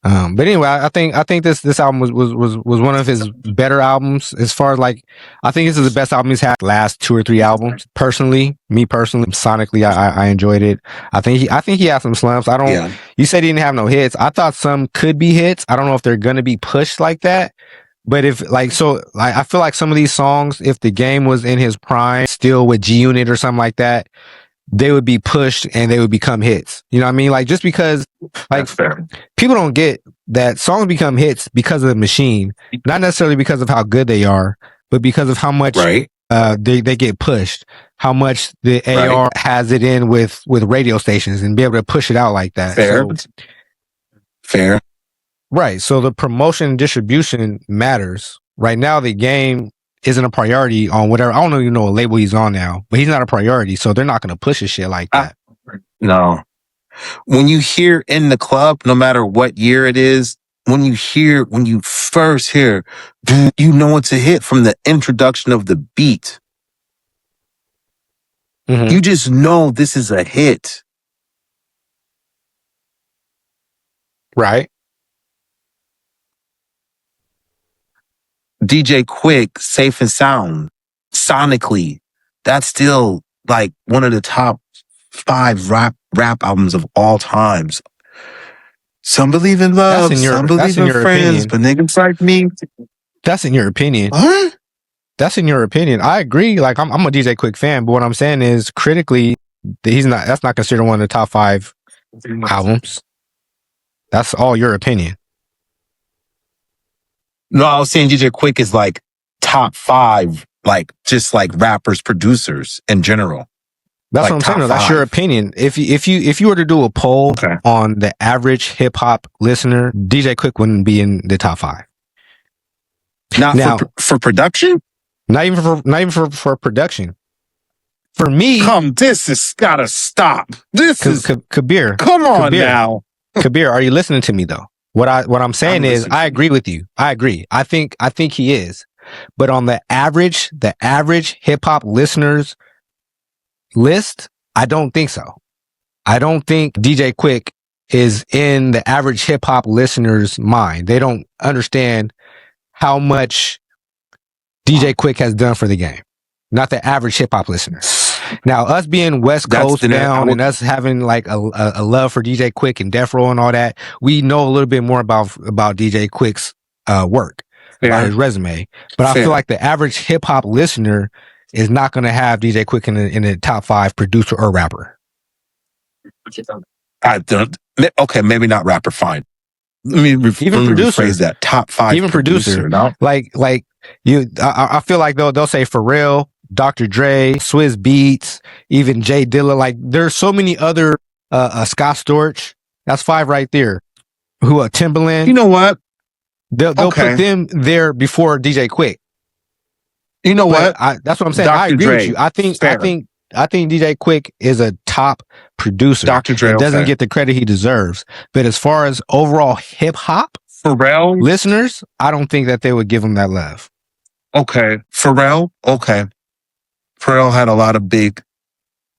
But anyway, I think this album was one of his better albums as far as like, I think this is the best album he's had last 2 or 3 albums. Me personally, sonically, I enjoyed it. I think he had some slumps. You said he didn't have no hits. I thought some could be hits. I don't know if they're going to be pushed like that. But I feel like some of these songs, if the game was in his prime, still with G Unit or something like that, they would be pushed and they would become hits. You know what I mean? Like just because like people don't get that songs become hits because of the machine, not necessarily because of how good they are, but because of how much they get pushed, how much the AR has it in with radio stations and be able to push it out like that. Fair. Right. So the promotion and distribution matters. Right now the game isn't a priority on whatever. I don't even know what label he's on now, but he's not a priority. So they're not going to push his shit like that. No. When you hear In the Club, no matter what year it is, when you first hear, you know it's a hit from the introduction of the beat. You just know this is a hit. Right. DJ Quick, Safe and Sound, sonically, that's still like one of the top 5 rap albums of all times. Some believe in love, some believe in friends, but niggas like me. That's in your opinion. What? That's in your opinion. I agree. Like I'm a DJ Quick fan, but what I'm saying is critically, that's not considered one of the top 5 albums. That's all your opinion. No, I was saying DJ Quick is like top 5, like just like rappers, producers in general. That's like what I'm saying. That's your opinion. If you were to do a poll on the average hip hop listener, DJ Quick wouldn't be in the top 5. Now for production? Not even for production. For me, this has gotta stop. This is Kabir. Come on now. Kabir, are you listening to me though? What I'm saying is I agree with you. I agree. I think he is. But on the average hip hop listeners list, I don't think so. I don't think DJ Quick is in the average hip hop listener's mind. They don't understand how much DJ Quick has done for the game. Not the average hip hop listener. Now, us being West Coast bound and us having like a love for DJ Quick and Death Row and all that, we know a little bit more about DJ Quick's work, about his resume. But I feel like the average hip hop listener is not going to have DJ Quick in the top 5 producer or rapper. I don't. Okay, maybe not rapper. Fine. Let me rephrase that. Top 5 even producer. No? Like you, I feel like they'll say Pharrell, Dr. Dre, Swizz Beatz, even Jay Dilla. Like there's so many other Scott Storch. That's 5 right there. Who Timbaland? You know what? They'll put them there before DJ Quick. You know what? That's what I'm saying. Dr. I agree Dre, with you. I think DJ Quick is a top producer. Dr. Dre doesn't get the credit he deserves. But as far as overall hip hop Pharrell listeners, I don't think that they would give him that love. Okay. Pharrell, okay. Pharrell had a lot of big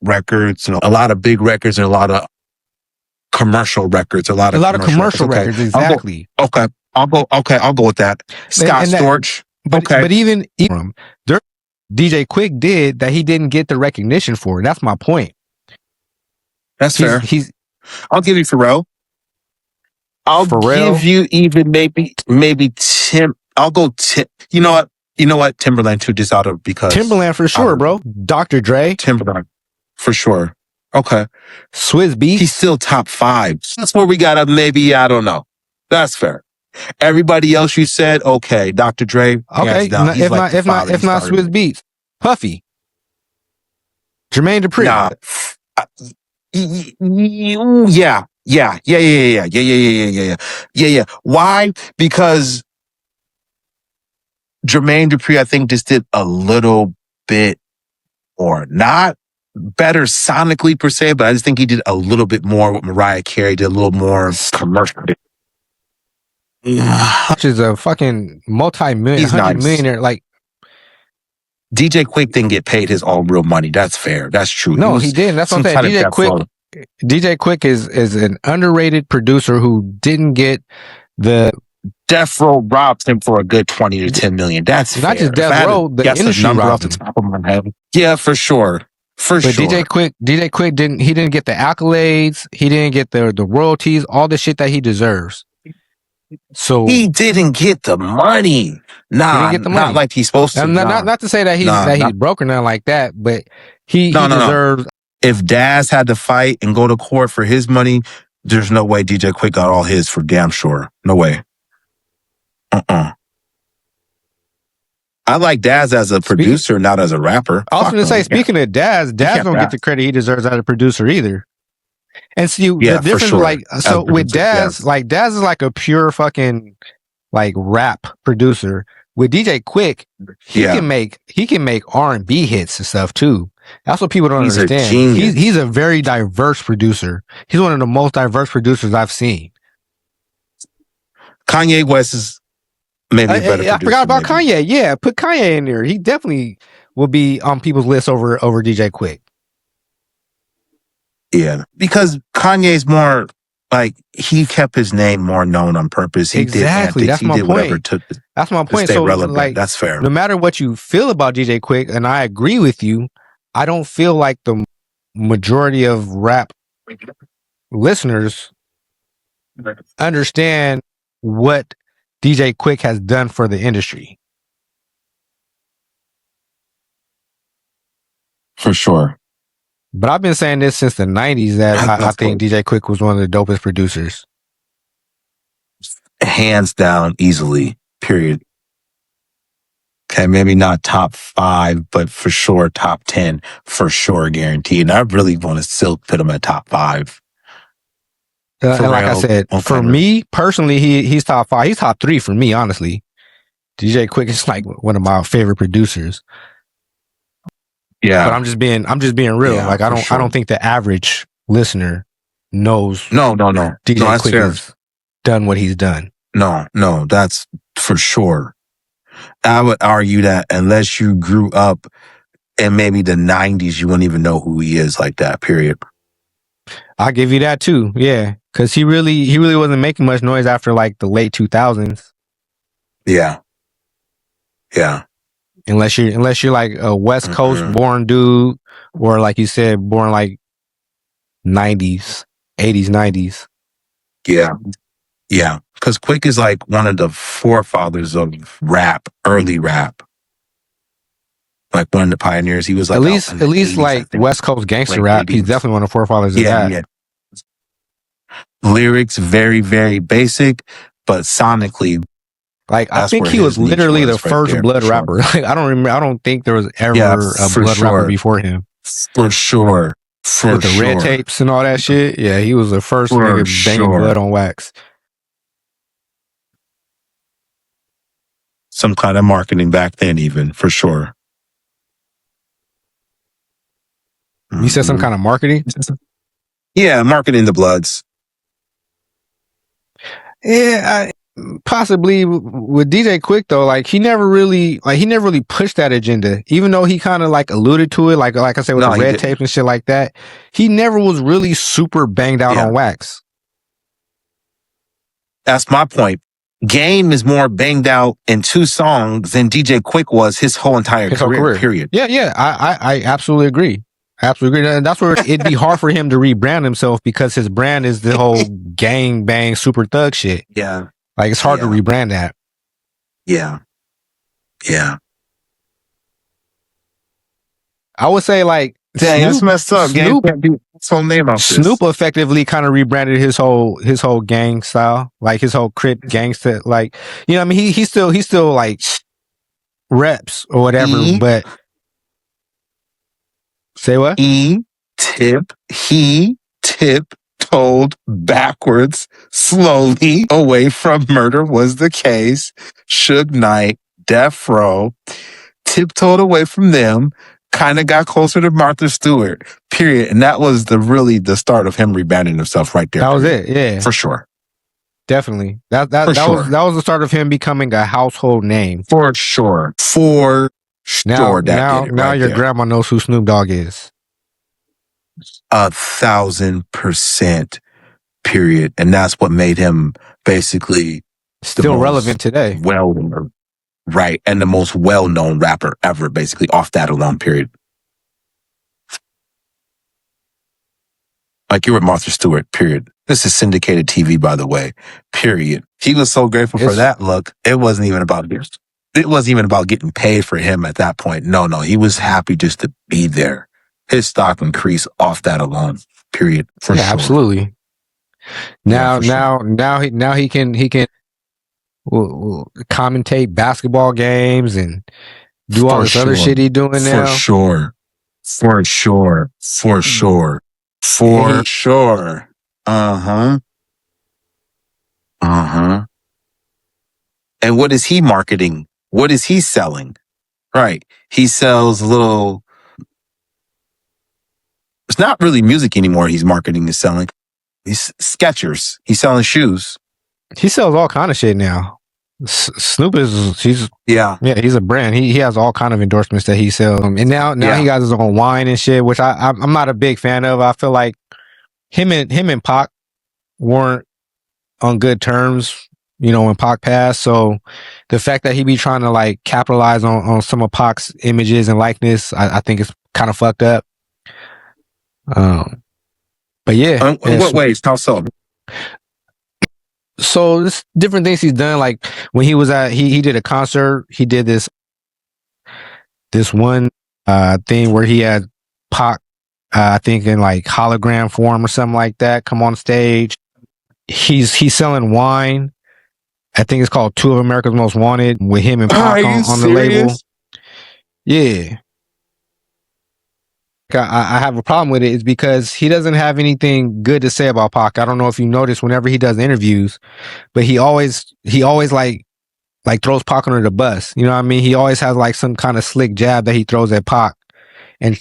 records, and a lot of commercial records, a lot of commercial records. Exactly. I'll go with that. Scott Storch. But even DJ Quick did that he didn't get the recognition for. That's my point. That's fair. I'll give you Pharrell. I'll give you even maybe Tim. I'll go Tim. You know what? Timberland too, just out of because Timberland for sure, bro. Dr. Dre. Timberland for sure. Okay. Swizz Beatz. He's still top 5. That's where we gotta maybe, I don't know. That's fair. Everybody else you said, okay. Dr. Dre. Okay. If not Swizz Beatz. Puffy. Jermaine Dupri. Nah. Yeah. Why? Because Jermaine Dupri, I think, just did a little bit more. Not better sonically per se, but I just think he did a little bit more with Mariah Carey, did a little more commercial. Which is a fucking multi-millionaire. Like DJ Quick didn't get paid his own real money. That's fair. That's true. No, he didn't. That's what I'm saying. DJ Quick is an underrated producer who didn't get the Death Row robbed him for a good 20 to 10 million. That's not fair. just Death Row, the industry robbed him. Top of my head. Yeah, for sure. But DJ Quick didn't get the accolades. He didn't get the royalties, all the shit that he deserves. So he didn't get the money. Not like he's supposed to. Not to say that he's broke or nothing like that, but he deserves. If Daz had to fight and go to court for his money, there's no way DJ Quick got all his for damn sure. No way. I like Daz as a producer, not as a rapper. I was going to say, speaking of Daz don't get the credit he deserves as a producer either. And see, the difference, with Daz, like Daz is like a pure fucking like rap producer. With DJ Quick, he can make R&B hits and stuff too. That's what people don't understand. He's a very diverse producer. He's one of the most diverse producers I've seen. Kanye West is maybe a better producer. I forgot about Kanye. Yeah, put Kanye in there. He definitely will be on people's list over DJ Quick. Yeah, because Kanye's more like he kept his name more known on purpose. He exactly. Did antics. That's my did point. Whatever it took. That's my point. Stay so relevant. like, that's fair. No matter what you feel about DJ Quick, and I agree with you, I don't feel like the majority of rap listeners understand what DJ Quick has done for the industry. For sure. But I've been saying this since the 90s that I think DJ Quick was one of the dopest producers. Hands down, easily, period. Okay, maybe not top 5, but for sure top 10, for sure, guaranteed. And I really want to still put him at top 5. And like I said, for me personally, he's top 5. He's top 3 for me, honestly. DJ Quick is like one of my favorite producers. Yeah, but I'm just being real. Yeah, like I don't think the average listener knows. No. DJ Quick has done what he's done. No, that's for sure. I would argue that unless you grew up in maybe the 90s, you wouldn't even know who he is like that, period. I'll give you that too. Yeah. Cause he really wasn't making much noise after like the late 2000s. Yeah. Unless you're like a West Coast born dude, or like you said, born like 90s, 80s, 90s. Yeah. Because Quick is like one of the forefathers of rap, early rap. Like one of the pioneers. He was like at least like West Coast gangster rap. 80s. He's definitely one of the forefathers of that. Yeah. Lyrics very, very basic, but sonically. Like I think he was literally the first blood rapper. Like I don't think there was ever a blood rapper before him. For sure. With the red tapes and all that shit. Yeah, he was the first nigga banging blood on wax. Some kind of marketing back then, even, for sure. You said some kind of marketing? Yeah, marketing the bloods. Yeah, possibly with DJ Quick though. Like he never really pushed that agenda, even though he kind of like alluded to it, like I said with the red tapes and shit like that. He never was really super banged out on wax. That's my point. Game is more banged out in 2 songs than DJ Quick was his whole entire career. Period. Yeah. I absolutely agree. And that's where it'd be hard for him to rebrand himself because his brand is the whole gang bang super thug shit. Yeah. Like it's hard to rebrand that. Yeah. I would say like that's messed up. Snoop effectively kind of rebranded his whole gang style, like his whole Crip gangster. Like, you know what I mean? He still like reps or whatever, but say what? He tiptoed backwards slowly away from murder was the case. Suge Knight, Death Row, tiptoed away from them, kind of got closer to Martha Stewart, period. And that was the start of him rebranding himself right there. That was it, yeah. For sure. Definitely. That was the start of him becoming a household name. For sure. Now your grandma knows who Snoop Dogg is. 1,000%, period. And that's what made him basically still relevant today. Right. And the most well-known rapper ever, basically, off that alone, period. Like you're with Martha Stewart, period. This is syndicated TV, by the way, period. He was so grateful for that look. It wasn't even about getting paid for him at that point. No, he was happy just to be there. His stock increased off that alone, period. For sure. Absolutely. Now he can commentate basketball games and do all this other shit he's doing now. For sure. And what is he marketing? What is he selling? Right. He sells it's not really music anymore he's marketing and selling. He's Skechers. He's selling shoes. He sells all kind of shit now. Snoop he's a brand. He has all kind of endorsements that he sells. And now he got his own wine and shit, which I'm not a big fan of. I feel like him and Pac weren't on good terms, when Pac passed. So the fact that he be trying to like capitalize on some of Pac's images and likeness, I think it's kind of fucked up. But yeah. In what ways? How so? So there's different things he's done. Like when he was he did a concert, he did this one thing where he had Pac, I think in like hologram form or something like that, come on stage. He's selling wine. I think it's called Two of America's Most Wanted with him and Pac on the label. Yeah. I have a problem with it is because he doesn't have anything good to say about Pac. I don't know if you notice whenever he does interviews, but he always like throws Pac under the bus. You know what I mean? He always has like some kind of slick jab that he throws at Pac, and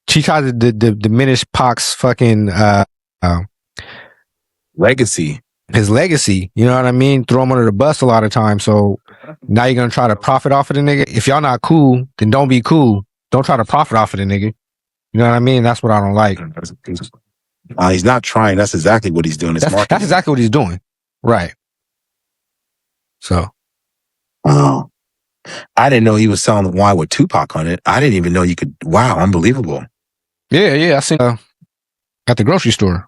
she tries to diminish Pac's fucking legacy. His legacy. You know what I mean? Throw him under the bus a lot of times. So now you're gonna try to profit off of the nigga. If y'all not cool, then don't be cool. Don't try to profit off of the nigga. You know what I mean? That's what I don't like. He's not trying. That's exactly what he's doing. That's exactly what he's doing. Right. So. Oh. I didn't know he was selling the wine with Tupac on it. I didn't even know you could. Wow, unbelievable. Yeah. I seen at the grocery store.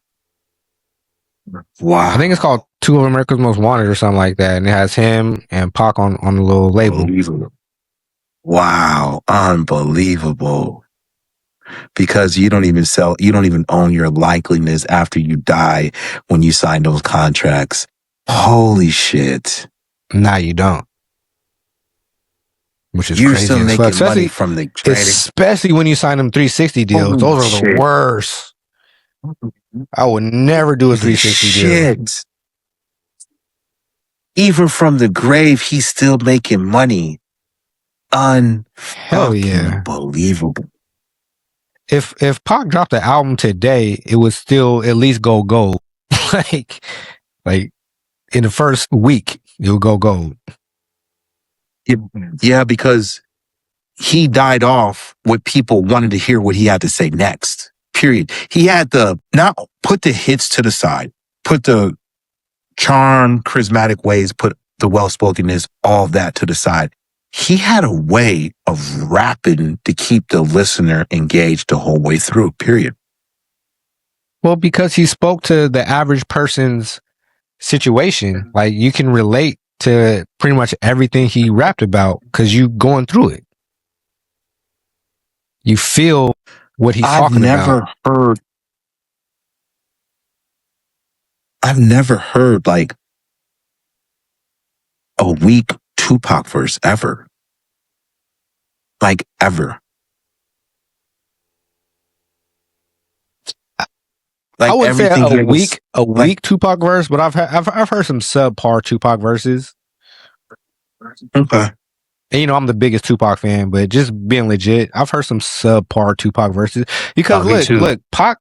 Wow. I think it's called Two of America's Most Wanted or something like that. And it has him and Pac on the little label. Unbelievable. Wow. Unbelievable. Because you don't even own your likeliness after you die when you sign those contracts. Holy shit. Nah, you don't. Which is You're crazy. Still making money from the trading. Especially when you sign them 360 deals. Those are the worst. I would never do a 360 deal. Even from the grave, he's still making money. Hell yeah. Unbelievable. If Pac dropped the album today, it would still at least go gold. like in the first week, it would go gold. Yeah, because he died off with people wanting to hear what he had to say next. Period. He had not put the hits to the side, put the charm, charismatic ways, put the well-spokenness, all of that to the side. He had a way of rapping to keep the listener engaged the whole way through, period. Well, because he spoke to the average person's situation. Like, you can relate to pretty much everything he rapped about because you going through it. You feel what he's talking about. I've never heard like a weak Tupac verse ever. Like ever. Like I wouldn't say a weak Tupac verse, but I've heard some subpar Tupac verses. Okay. And I'm the biggest Tupac fan, but just being legit, I've heard some subpar Tupac verses. Because look, Pac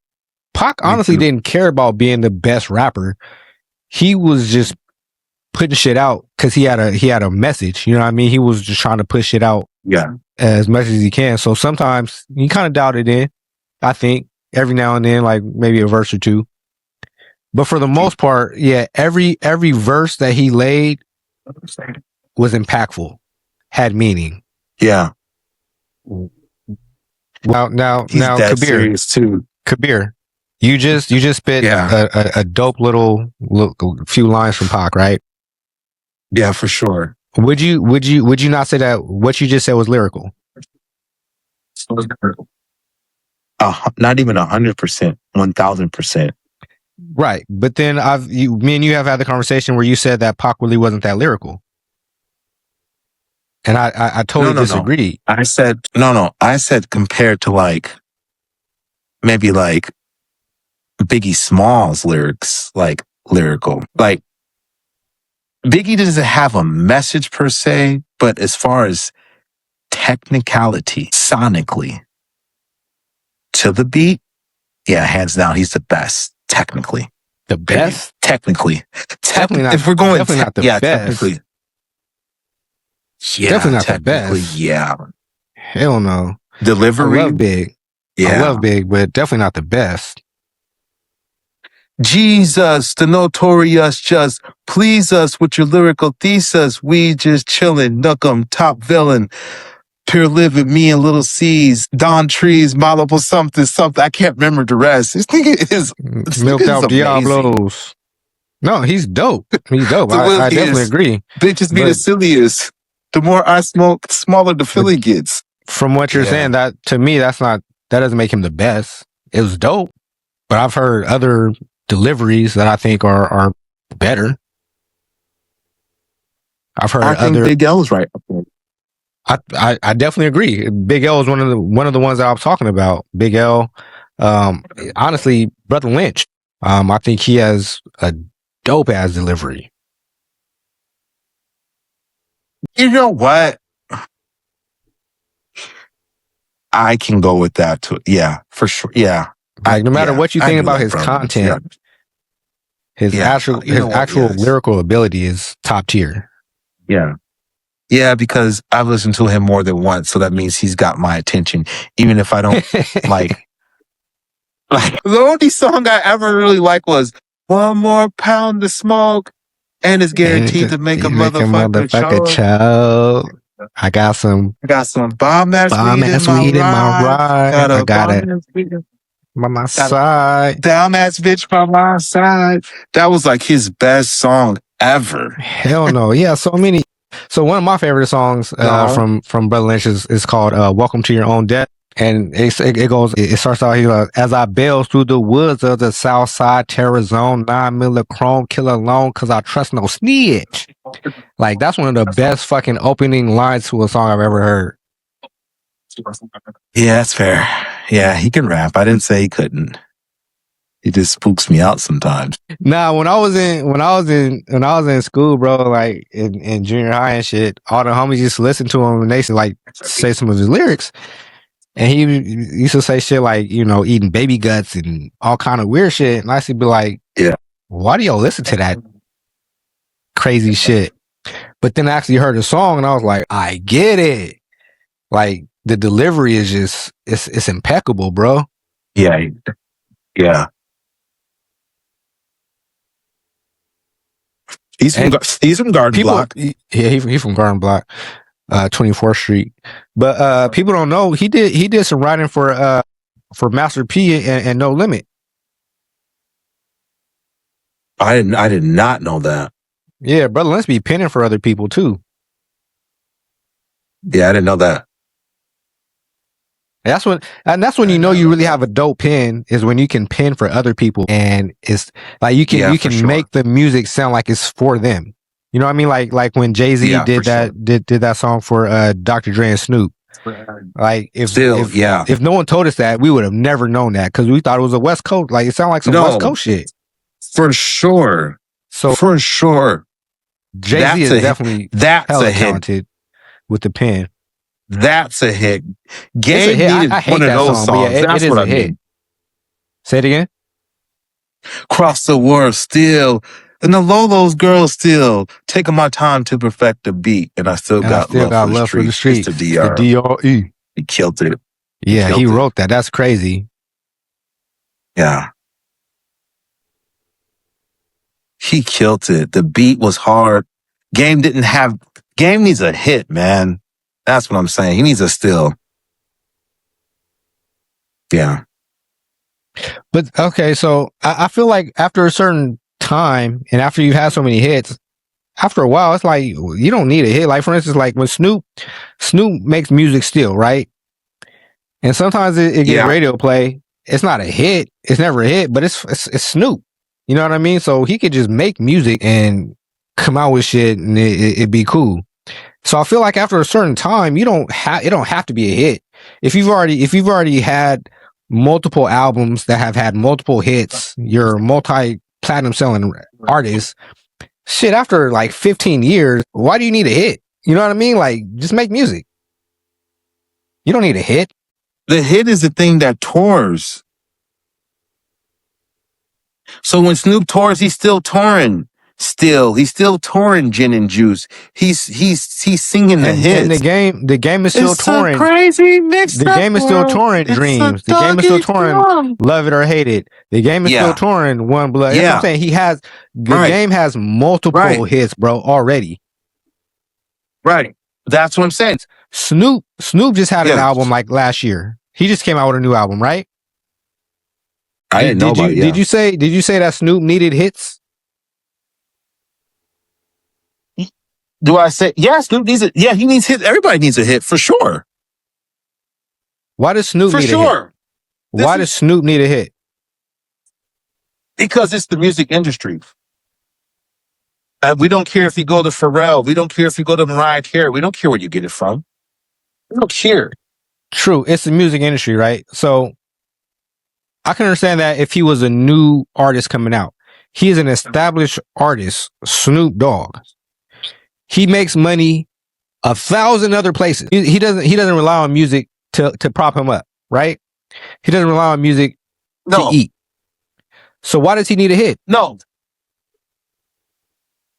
honestly didn't care about being the best rapper. He was just putting shit out because he had a message. You know what I mean? He was just trying to push shit out as much as he can. So sometimes he kind of doubted in, I think, every now and then, like maybe a verse or two. But for the most part, yeah, every verse that he laid was impactful, had meaning. Yeah. Now, Kabir, serious too. Kabir, you just spit a dope little few lines from Pac, right? Yeah, for sure. Would you not say that what you just said was lyrical? Not even 100%, 1000%. Right, but then me and you have had the conversation where you said that Pac really wasn't that lyrical, and I totally disagreed. No. I said compared to like maybe like Biggie Smalls lyrics, like lyrical. Like Biggie doesn't have a message per se, but as far as technicality, sonically, to the beat, yeah, hands down, he's the best. Technically. The best? Technically. definitely not. If we're going, definitely not the best. Technically, definitely not the best. Yeah, hell no. Delivery, I love Big. I love Big, but definitely not the best. Jesus, the notorious, just please us with your lyrical thesis. We just chillin', Nukem, top villain, pure living, me and Little C's, Don Trees, Malibu something. I can't remember the rest. This nigga is Milked Out Diablos. No, he's dope. He's dope. I definitely agree. Bitches be the silliest. The more I smoke, the smaller the Philly gets. From what you're saying, that to me, that doesn't make him the best. It was dope, but I've heard other deliveries that I think are better. I've heard I think Big L's right. I definitely agree. Big L is one of the ones that I was talking about. Big L, honestly, Brother Lynch. I think he has a dope ass delivery. You know what? I can go with that too. Yeah, for sure. Yeah. Like no matter what you think about his content, his actual lyrical ability is top tier. Yeah. Yeah, because I've listened to him more than once, so that means he's got my attention, even if I don't like the only song I ever really liked was "One More Pound to Smoke," and it's guaranteed to make a motherfucker choke. I got some bomb ass weed in my ride. I got it by my side. Down ass bitch by my side. That was like his best song ever. Hell no. Yeah, so many. So one of my favorite songs from Brother Lynch is called "Welcome to Your Own Death," and it starts out here as I bail through the woods of the South Side Terror Zone, 9mm chrome, kill alone, cause I trust no snitch. Like that's one of the best fucking opening lines to a song I've ever heard. Yeah, that's fair. Yeah, he can rap. I didn't say he couldn't. He just spooks me out sometimes. Nah, when I was in school, bro, like in junior high and shit, all the homies used to listen to him and they used to like say some of his lyrics. And he used to say shit like, you know, eating baby guts and all kind of weird shit. And I used to be like, yeah, why do y'all listen to that crazy shit? But then I actually heard the song and I was like, I get it. Like the delivery is just, it's impeccable, bro. Yeah. Yeah. He's from Garden Block. Yeah, he's from Garden Block, 24th Street. But people don't know he did some writing for Master P and No Limit. I did not know that. Yeah, Brother Lynch be penning for other people too. Yeah, I didn't know that. That's when you know you really have a dope pen is when you can pen for other people and it's like you can make the music sound like it's for them. You know what I mean? Like when Jay-Z did that song for Dr. Dre and Snoop. Like if no one told us that, we would have never known that because we thought it was a West Coast. Like it sounded like some West Coast shit. For sure. So for sure. Jay-Z is definitely hella talented with the pen. That's a hit. Game needed one of those songs. That's what I mean. Say it again. Cross the world still. And the Lolo's girl still. Taking my time to perfect the beat. And I still got love for the streets. It's the DR. The DRE. He killed it. Yeah, he wrote that. That's crazy. Yeah. He killed it. The beat was hard. Game needs a hit, man. That's what I'm saying. He needs a still. Yeah. But okay, so I feel like after a certain time and after you've had so many hits, after a while, it's like you don't need a hit. Like for instance, like when Snoop makes music still, right? And sometimes it gets radio play. It's not a hit. It's never a hit, but it's Snoop. You know what I mean? So he could just make music and come out with shit and it'd be cool. So I feel like after a certain time, it don't have to be a hit. If you've already had multiple albums that have had multiple hits, you're a multi-platinum selling artist. Shit, after like 15 years, why do you need a hit? You know what I mean? Like, just make music. You don't need a hit. The hit is the thing that tours. So when Snoop tours, he's still touring. He's still touring Gin and Juice. He's singing the hits. And the game is still it's touring. So crazy mixed the game is still touring Dreams. The game is still touring Love It or Hate It. The game is still touring One Blood. That's what I'm saying. The game has multiple hits, bro, already. Right. That's what I'm saying. Snoop just had an album like last year. He just came out with a new album, right? I didn't know about it. Did you say that Snoop needed hits? Do I say Snoop needs it? Yeah, he needs hits. Everybody needs a hit for sure. Why does Snoop need a hit? Why does Snoop need a hit? Because it's the music industry. We don't care if you go to Pharrell. We don't care if you go to Mariah Carey. We don't care where you get it from. We don't care. True. It's the music industry, right? So I can understand that if he was a new artist coming out. He is an established artist, Snoop Dogg. He makes money 1,000 other places. He doesn't rely on music to prop him up, right? He doesn't rely on music to eat. So why does he need a hit? No.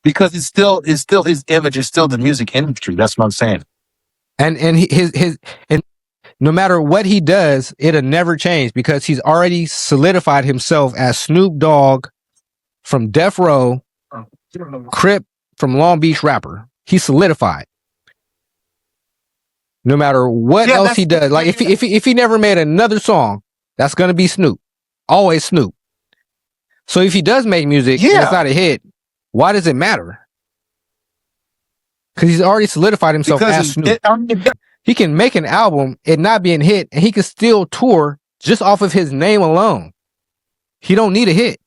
Because it's still his image is still the music industry. That's what I'm saying. And no matter what he does, it'll never change because he's already solidified himself as Snoop Dogg from Death Row, Crip from Long Beach rapper. He's solidified. No matter what else he does, like if he never made another song, that's gonna be Snoop. Always Snoop. So if he does make music and it's not a hit, why does it matter? Because he's already solidified himself as Snoop. He can make an album, it not being a hit, and he can still tour just off of his name alone. He don't need a hit.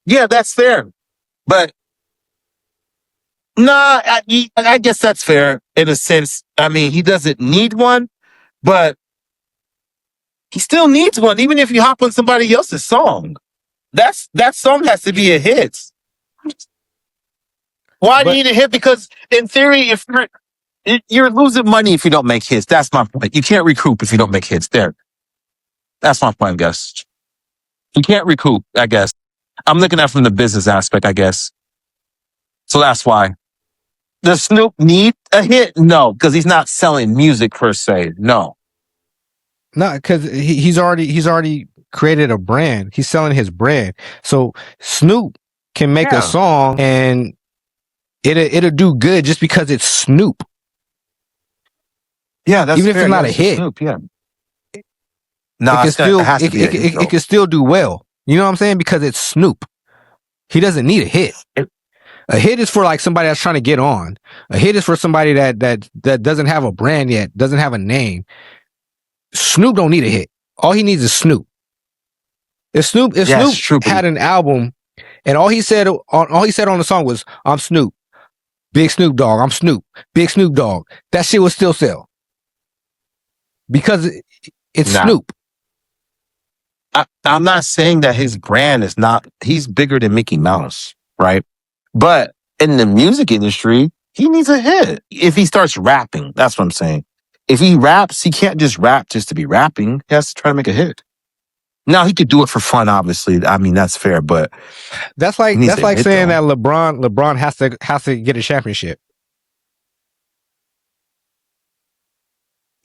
Yeah, that's fair. But I guess that's fair in a sense. I mean, he doesn't need one, but he still needs one, even if you hop on somebody else's song. That song has to be a hit. Why do you need a hit? Because in theory, if you're losing money if you don't make hits. That's my point. You can't recoup if you don't make hits. There. That's my point, I guess. You can't recoup, I guess. I'm looking at it from the business aspect, I guess. So that's why. Does Snoop need a hit? No, because he's not selling music per se. No. No, because he's already created a brand. He's selling his brand. So Snoop can make a song and it'll do good just because it's Snoop. Yeah, that's even if it's not a hit. Snoop, yeah. No, it can still do well. You know what I'm saying? Because it's Snoop. He doesn't need a hit. A hit is for like somebody that's trying to get on. A hit is for somebody that doesn't have a brand yet, doesn't have a name. Snoop don't need a hit. All he needs is Snoop. If Snoop had an album and all he said on the song was, "I'm Snoop, Big Snoop Dogg, I'm Snoop, Big Snoop Dogg," that shit would still sell. Because it's Snoop. I'm not saying that his brand is not, he's bigger than Mickey Mouse, right? But in the music industry, he needs a hit. If he starts rapping, that's what I'm saying. If he raps, he can't just rap just to be rapping. He has to try to make a hit. Now, he could do it for fun, obviously. I mean, that's fair, but that's like saying that LeBron has to get a championship.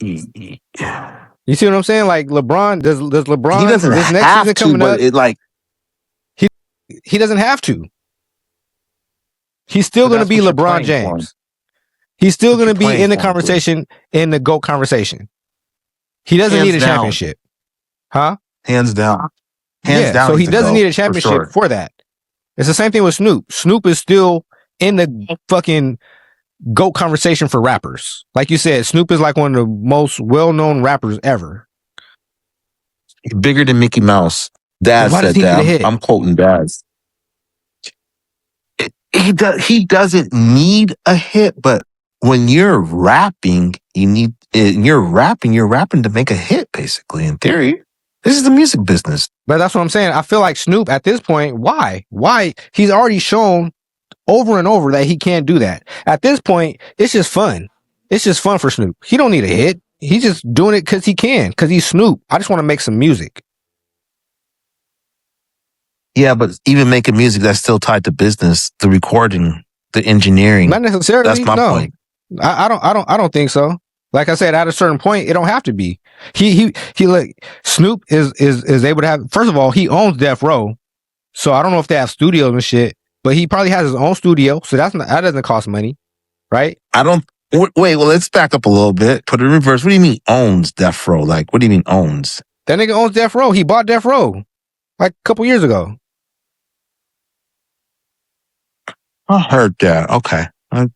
You see what I'm saying? Like LeBron, does LeBron? He doesn't this next have season to, coming but up, it like he doesn't have to. He's still going to be LeBron James. He's still going to be in the conversation, in the GOAT conversation. He doesn't need a championship, huh? Hands down. Hands down. So he doesn't need a championship for that. It's the same thing with Snoop. Snoop is still in the fucking GOAT conversation for rappers. Like you said, Snoop is like one of the most well-known rappers ever. Bigger than Mickey Mouse. Dad said that. I'm quoting Dad's. He doesn't need a hit, but when you're rapping, you're rapping to make a hit, basically, in theory. This is the music business. But that's what I'm saying. I feel like Snoop at this point, why? He's already shown over and over that he can't do that. At this point, it's just fun. It's just fun for Snoop. He don't need a hit. He's just doing it because he can, because he's Snoop. I just want to make some music. Yeah, but even making music, that's still tied to business, the recording, the engineering. Not necessarily. That's my point. I don't think so. Like I said, at a certain point, it don't have to be. He like Snoop is able to have. First of all, he owns Death Row, so I don't know if they have studios and shit. But he probably has his own studio, so that doesn't cost money, right? I don't. Wait, well, let's back up a little bit. Put it in reverse. What do you mean owns Death Row? Like, what do you mean owns? That nigga owns Death Row. He bought Death Row like a couple years ago. I heard that. Okay. I want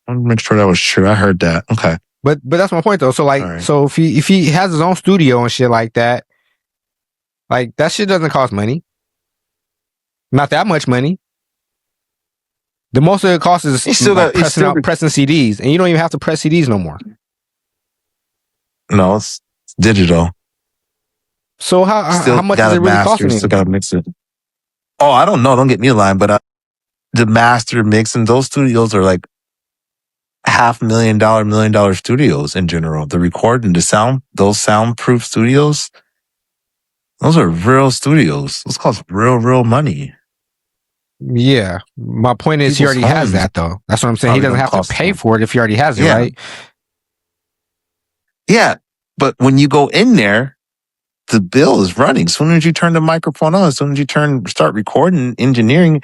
to make sure that was true. I heard that. Okay. But that's my point though. So like, right. So if he has his own studio and shit like that, like that shit doesn't cost money. Not that much money. The most of it costs is pressing CDs, and you don't even have to press CDs no more. No, it's digital. So how much is it really costing? Still gotta mix it. Oh, I don't know. Don't get me a line, but the master mixing, those studios are like $500,000, $1 million studios in general. The recording, those soundproof studios, those are real studios. Those cost real money. Yeah. My point is he already has that though. That's what I'm saying. He doesn't have to pay for it if he already has it, right? Yeah. But when you go in there, the bill is running. As soon as you turn the microphone on, as soon as you start recording, engineering,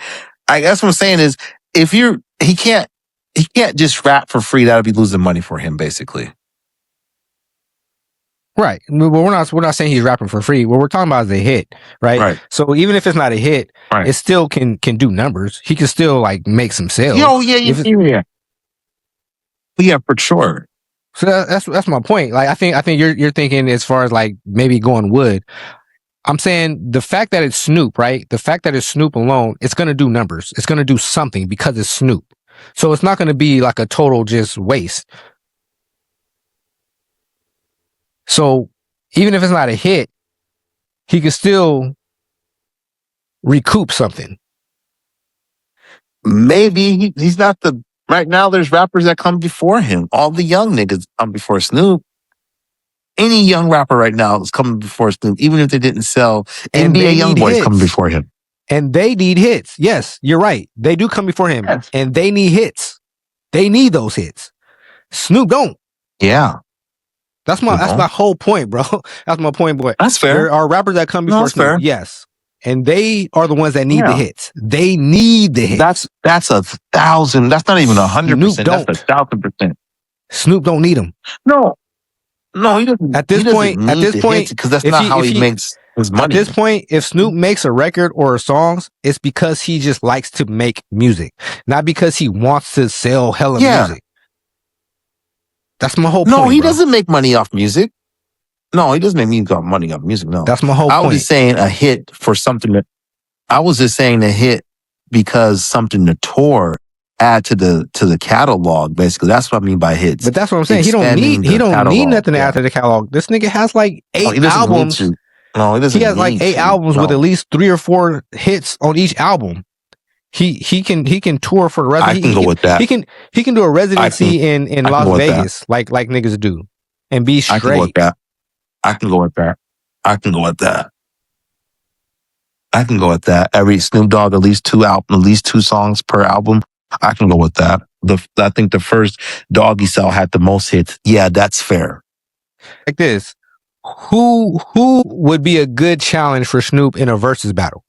I guess what I'm saying is he can't just rap for free. That'll be losing money for him, basically. Right. Well, we're not saying he's rapping for free. What we're talking about is a hit, right? So even if it's not a hit, it still can do numbers. He can still like make some sales. Yeah, for sure. So that's my point. Like I think you're thinking as far as like maybe going wood. I'm saying the fact that it's Snoop, right? The fact that it's Snoop alone, it's going to do numbers. It's going to do something because it's Snoop. So it's not going to be like a total just waste. So even if it's not a hit, he can still recoup something. Maybe he's not right now there's rappers that come before him. All the young niggas come before Snoop. Any young rapper right now is coming before Snoop, even if they didn't sell. NBA young boys coming before him. And they need hits. Yes, you're right. They do come before him. Yes. And they need hits. They need those hits. Snoop don't. Yeah. That's my whole point, bro. That's my point, boy. That's fair. There are rappers that come before Snoop. Fair. Yes. And they are the ones that need the hits. They need the hits. That's 1,000. That's not even 100%. That's 1,000%. Snoop don't need them. No, he doesn't. At this point, because that's not how he makes his money. At this point, if Snoop makes a record or songs, it's because he just likes to make music, not because he wants to sell hella music. That's my whole point. No, he doesn't make money off music. No, he doesn't make money off music. No, that's my whole point. I was just saying a hit for something I was just saying a hit because something to tour. Add to the catalog, basically. That's what I mean by hits. But that's what I'm saying. He don't need nothing to add to the catalog. This nigga has like 8 albums. No, he doesn't. He has like 8 albums with at least 3 or 4 hits on each album. He can tour for the rest. I can go with that. He can do a residency in Las Vegas like niggas do, and be straight. I can go with that. Every Snoop Dogg at least 2 songs per album. I can go with that. I think the first Doggy Style had the most hits. Yeah, that's fair. Like this, who would be a good challenge for Snoop in a versus battle?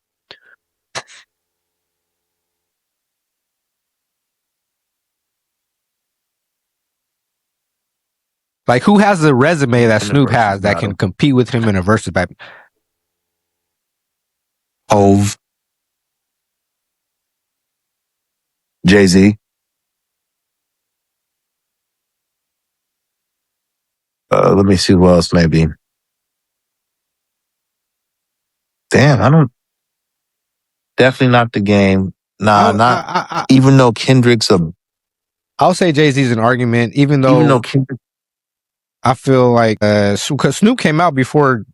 Like who has the resume that Snoop has that can compete with him in a versus battle? Hove. Jay-Z. Let me see who else maybe. Damn, definitely not the Game. Nah, even though Kendrick's I'll say Jay-Z's an argument, even though Kendrick, I feel like, because Snoop came out before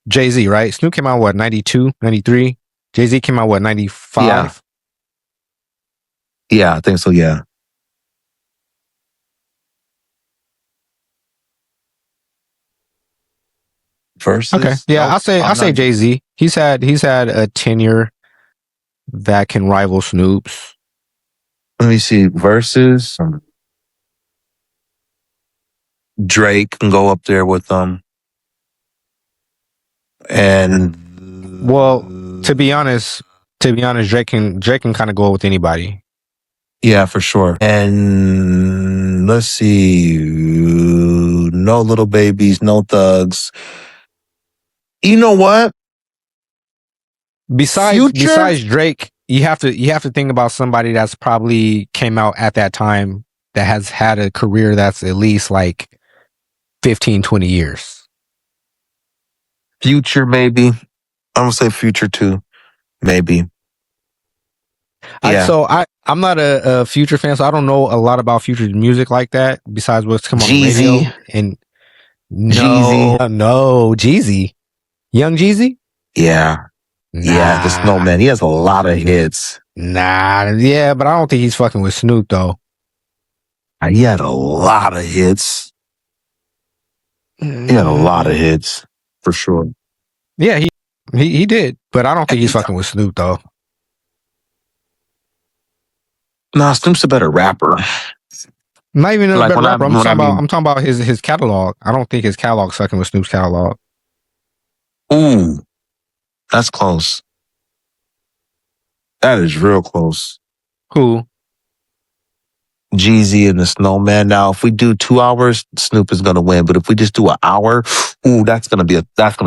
Jay-Z, right? Snoop came out, 92, 93? Jay-Z came out, 95? Yeah, I think so, yeah. Versus? Okay, yeah, I'll say Jay-Z. He's had a tenure that can rival Snoop's. Let me see. Verzuz. Drake can go up there with them. And well, to be honest, Drake can kind of go with anybody. Yeah, for sure. And let's see. No Little Babies, no Thugs. You know what? Besides Drake, you have to think about somebody that's probably came out at that time that has had a career that's at least like 15, 20 years. Future, maybe. I'm gonna say Future too. Maybe. Yeah. I'm not a Future fan, so I don't know a lot about Future's music like that. Besides what's come on the radio, and Jeezy, Young Jeezy. Yeah, yeah. The Snowman. He has a lot of hits. Yeah, but I don't think he's fucking with Snoop though. He had a lot of hits. He had a lot of hits for sure. Yeah, he did, but I don't think he's fucking with Snoop though. Nah, Snoop's a better rapper. Not even a better rapper. I'm talking about his catalog. I don't think his catalog's fucking with Snoop's catalog. Ooh, that's close. That is real close. Who? Jeezy and the Snowman. Now, if we do 2 hours, Snoop is gonna win. But if we just do an hour, ooh, that's gonna be a dog fight.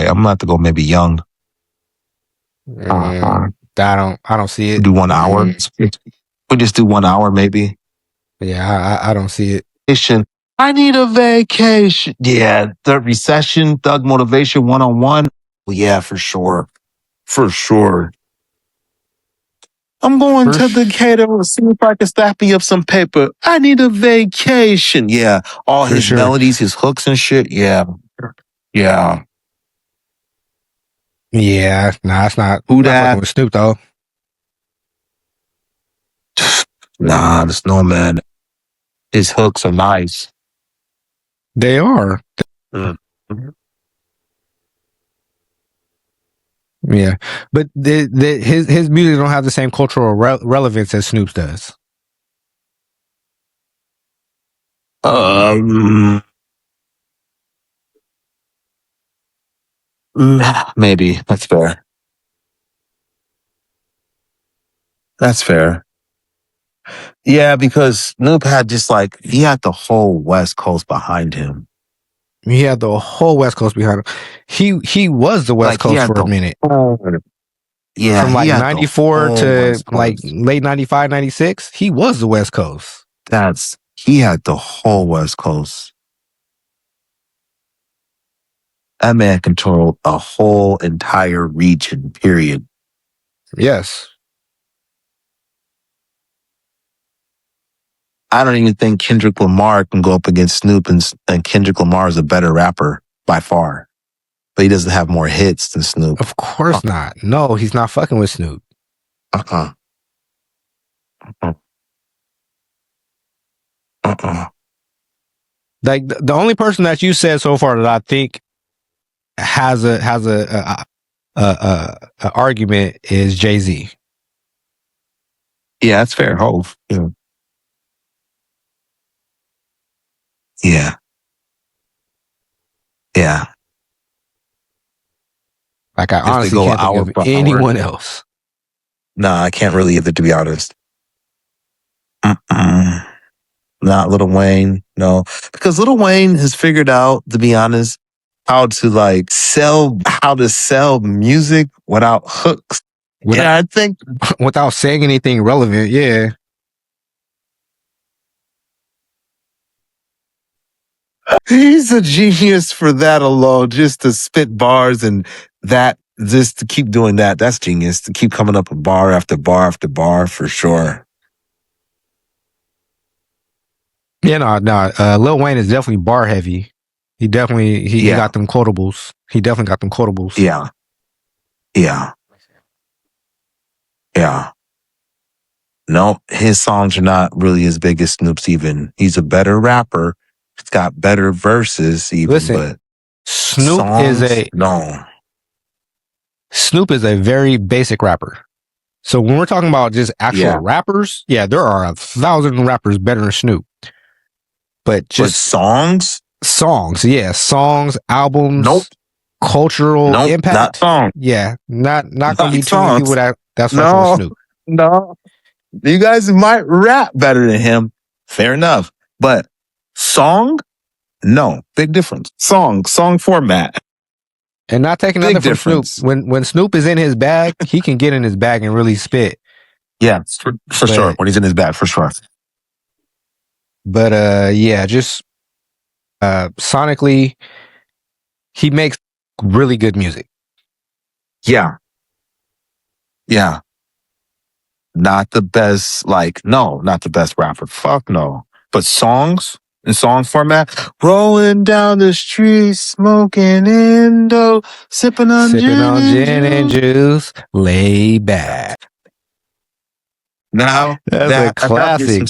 I'm gonna have to go maybe Young. I don't see it. Do 1 hour. We just do 1 hour, maybe. Yeah, I don't see it. I need a vacation. Yeah, Third Recession, Thug Motivation 101. Well, yeah, for sure. For sure. I'm going to the caterer to see if I can stack me up some paper. I need a vacation. Yeah, all his melodies, his hooks and shit. Yeah. Yeah. Yeah, nah, it's not. Who that? With Snoop though. Nah, the Snowman. His hooks are nice. They are. Yeah, but his music don't have the same cultural relevance as Snoop's does. Maybe. That's fair. That's fair. Yeah, because Snoop had he had the whole West Coast behind him. He had the whole West Coast behind him. He was the West Coast for a minute. Yeah. From like 94 to like late 95, 96, he was the West Coast. He had the whole West Coast. That man controlled a whole entire region, period. Yes. I don't even think Kendrick Lamar can go up against Snoop, and Kendrick Lamar is a better rapper by far. But he doesn't have more hits than Snoop. Of course not. No, he's not fucking with Snoop. Like the only person that you said so far that I think has a argument is Jay-Z. Yeah, that's fair. Hove. Yeah. Yeah. Yeah. Like I honestly can't think of anyone else. Nah, I can't really either, to be honest. Not Lil Wayne, no. Because Lil Wayne has figured out, to be honest, how to sell music without hooks. I think without saying anything relevant, yeah. He's a genius for that alone, just to spit bars and that, just to keep doing that. That's genius, to keep coming up with bar after bar after bar, for sure. Yeah, no. Lil Wayne is definitely bar heavy. He definitely he got them quotables. He definitely got them quotables. Yeah. Yeah. Yeah. No, his songs are not really as big as Snoop's even. He's a better rapper. He's got better verses even. Listen, but Snoop songs, is no. Snoop is a very basic rapper. So when we're talking about just actual rappers, there are 1,000 rappers better than Snoop. But songs, albums, cultural impact. Not songs. Yeah, not gonna be too many people that's fucking with Snoop. No, you guys might rap better than him. Fair enough, but song, no, big difference. Song format, and not taking nothing from Snoop. When Snoop is in his bag, he can get in his bag and really spit. Yeah, for sure. When he's in his bag, for sure. But just sonically, he makes really good music. Yeah. Not the best, not the best rapper. Fuck no. But songs in song format, rolling down the street, smoking Indo, sipping on gin and juice, lay back. Now that's a classic.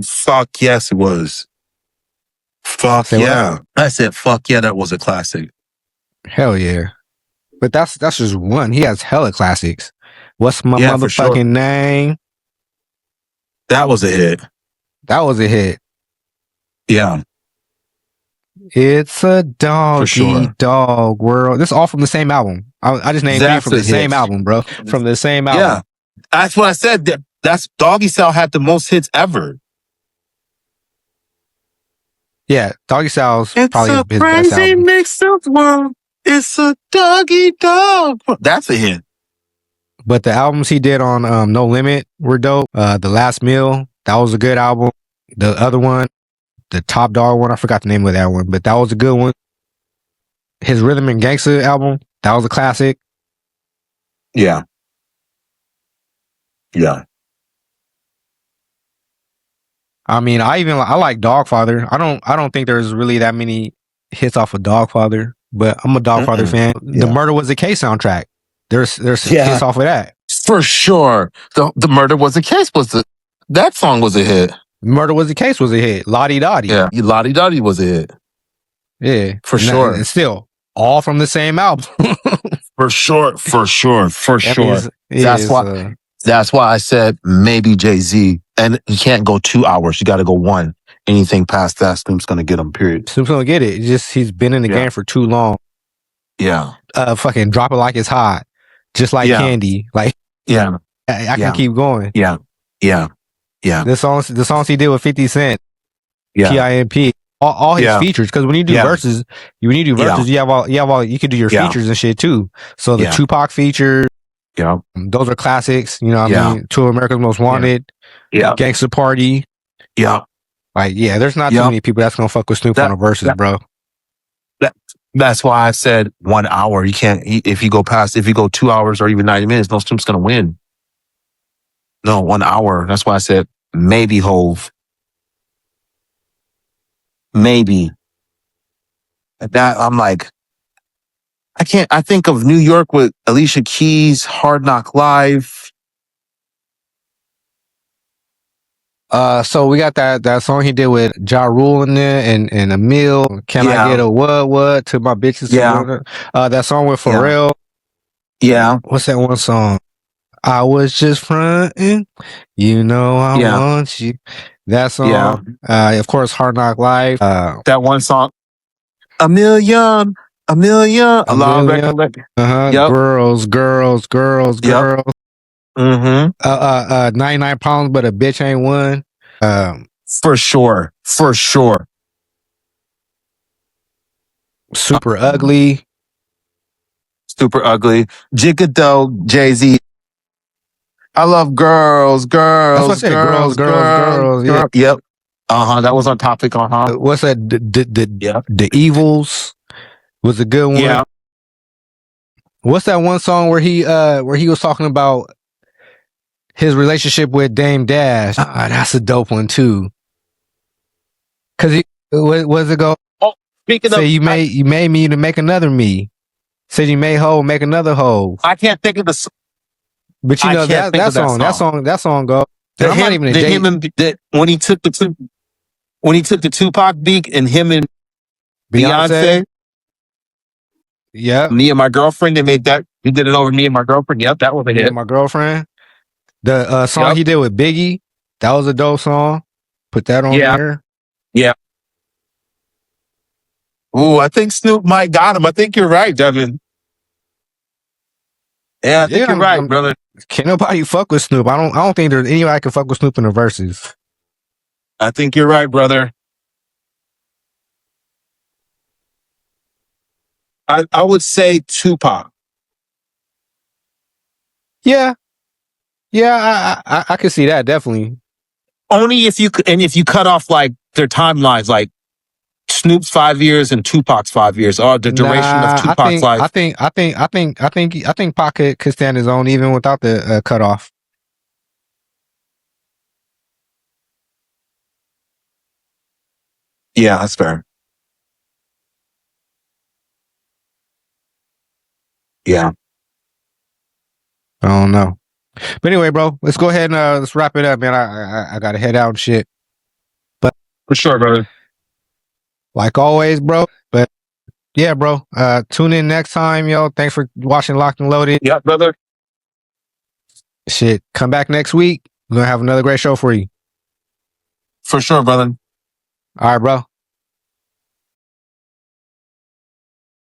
Fuck yes, it was. Fuck yeah. I said, fuck yeah, that was a classic. Hell yeah. But that's just one. He has hella classics. What's my motherfucking name? That was a hit. Yeah. It's a doggy dog world. This is all from the same album. I just named three from the same album, bro. From the same album. Yeah. That's what I said. That's Doggy Style had the most hits ever. Yeah, Doggy Style's probably his best album. Mixed up world. It's a doggy dog. That's a hit. But the albums he did on No Limit were dope. The Last Meal, that was a good album. The other one, the Top Dog one, I forgot the name of that one, but that was a good one. His Rhythm and Gangsta album, that was a classic. Yeah. I mean, I like Dogfather. I don't think there's really that many hits off of Dogfather, but I'm a Dogfather fan. The Murder Was the Case soundtrack. There's hits off of that. For sure. The Murder Was the Case that song was a hit. Murder Was the Case was a hit. Lottie Dottie. Yeah, Lottie Dottie was a hit. Yeah. For sure. And still, all from the same album. For sure. That's why I said maybe Jay-Z. And you can't go 2 hours. You got to go one. Anything past that, Snoop's going to get him, period. Snoop's going to get it. It's just he's been in the game for too long. Yeah. Fucking Drop It Like It's Hot. Just like Candy. Like, I can keep going. Yeah. The songs he did with 50 Cent. PIMP. All his features. Because when you do verses, you have all you can do your features and shit too. So the Tupac features. Yeah. Those are classics. You know what I mean? Two of America's Most Wanted. Yeah. Gangsta Party. Yeah. Like, there's not too many people that's gonna fuck with Snoop on the verses, bro. That's why I said 1 hour. You can't, if you go 2 hours or even 90 minutes, no, Snoop's gonna win. No, 1 hour. That's why I said maybe Hove. Maybe. That I'm like, I think of New York with Alicia Keys, Hard Knock Live. So we got that song he did with Ja Rule in there and Emil. Can I get a what to my bitches? That song with Pharrell. Yeah. What's that one song? I was just fronting. You know I want you. That song. Of course, Hard Knock Live. That one song. A million. Girls. Mm-hmm. 99 Problems, but a bitch ain't one. For sure. Super Ugly. Jiggadoe, Jay-Z. I love girls. That's what I said. Girls. Yeah. Yep. That was on topic. What's that? The Evils was a good one. Yeah. What's that one song where he was talking about his relationship with Dame Dash? That's a dope one too. Cause what's it go? Oh, speaking of, you made me to make another me. Said you made hoe, make another hoe. I can't think of the. But you know that song go. I'm not even when he took the Tupac beat and him and Beyonce. Yeah. Me and my girlfriend, they made that You did it over me and my girlfriend. Yep, that was a hit. My girlfriend. The song he did with Biggie, that was a dope song. Put that on there. Yeah. Ooh, I think Snoop might got him. I think you're right, Devin. Yeah, I think you're right, brother. Can't nobody fuck with Snoop. I don't think there's anybody can fuck with Snoop in the Verzuz. I think you're right, brother. I would say Tupac. Yeah. Yeah, I can see that, definitely. Only if you cut off like their timelines, like Snoop's 5 years and Tupac's 5 years, or the duration of Tupac's life. I think Pac could stand his own even without the cutoff. Yeah, that's fair. Yeah. I don't know. But anyway, bro, let's go ahead and let's wrap it up, man. I gotta head out and shit. But for sure, brother. Like always, bro. But yeah, bro. Tune in next time, yo. Thanks for watching Locked and Loaded. Yeah, brother. Shit. Come back next week. We're gonna have another great show for you. For sure, brother. All right, bro.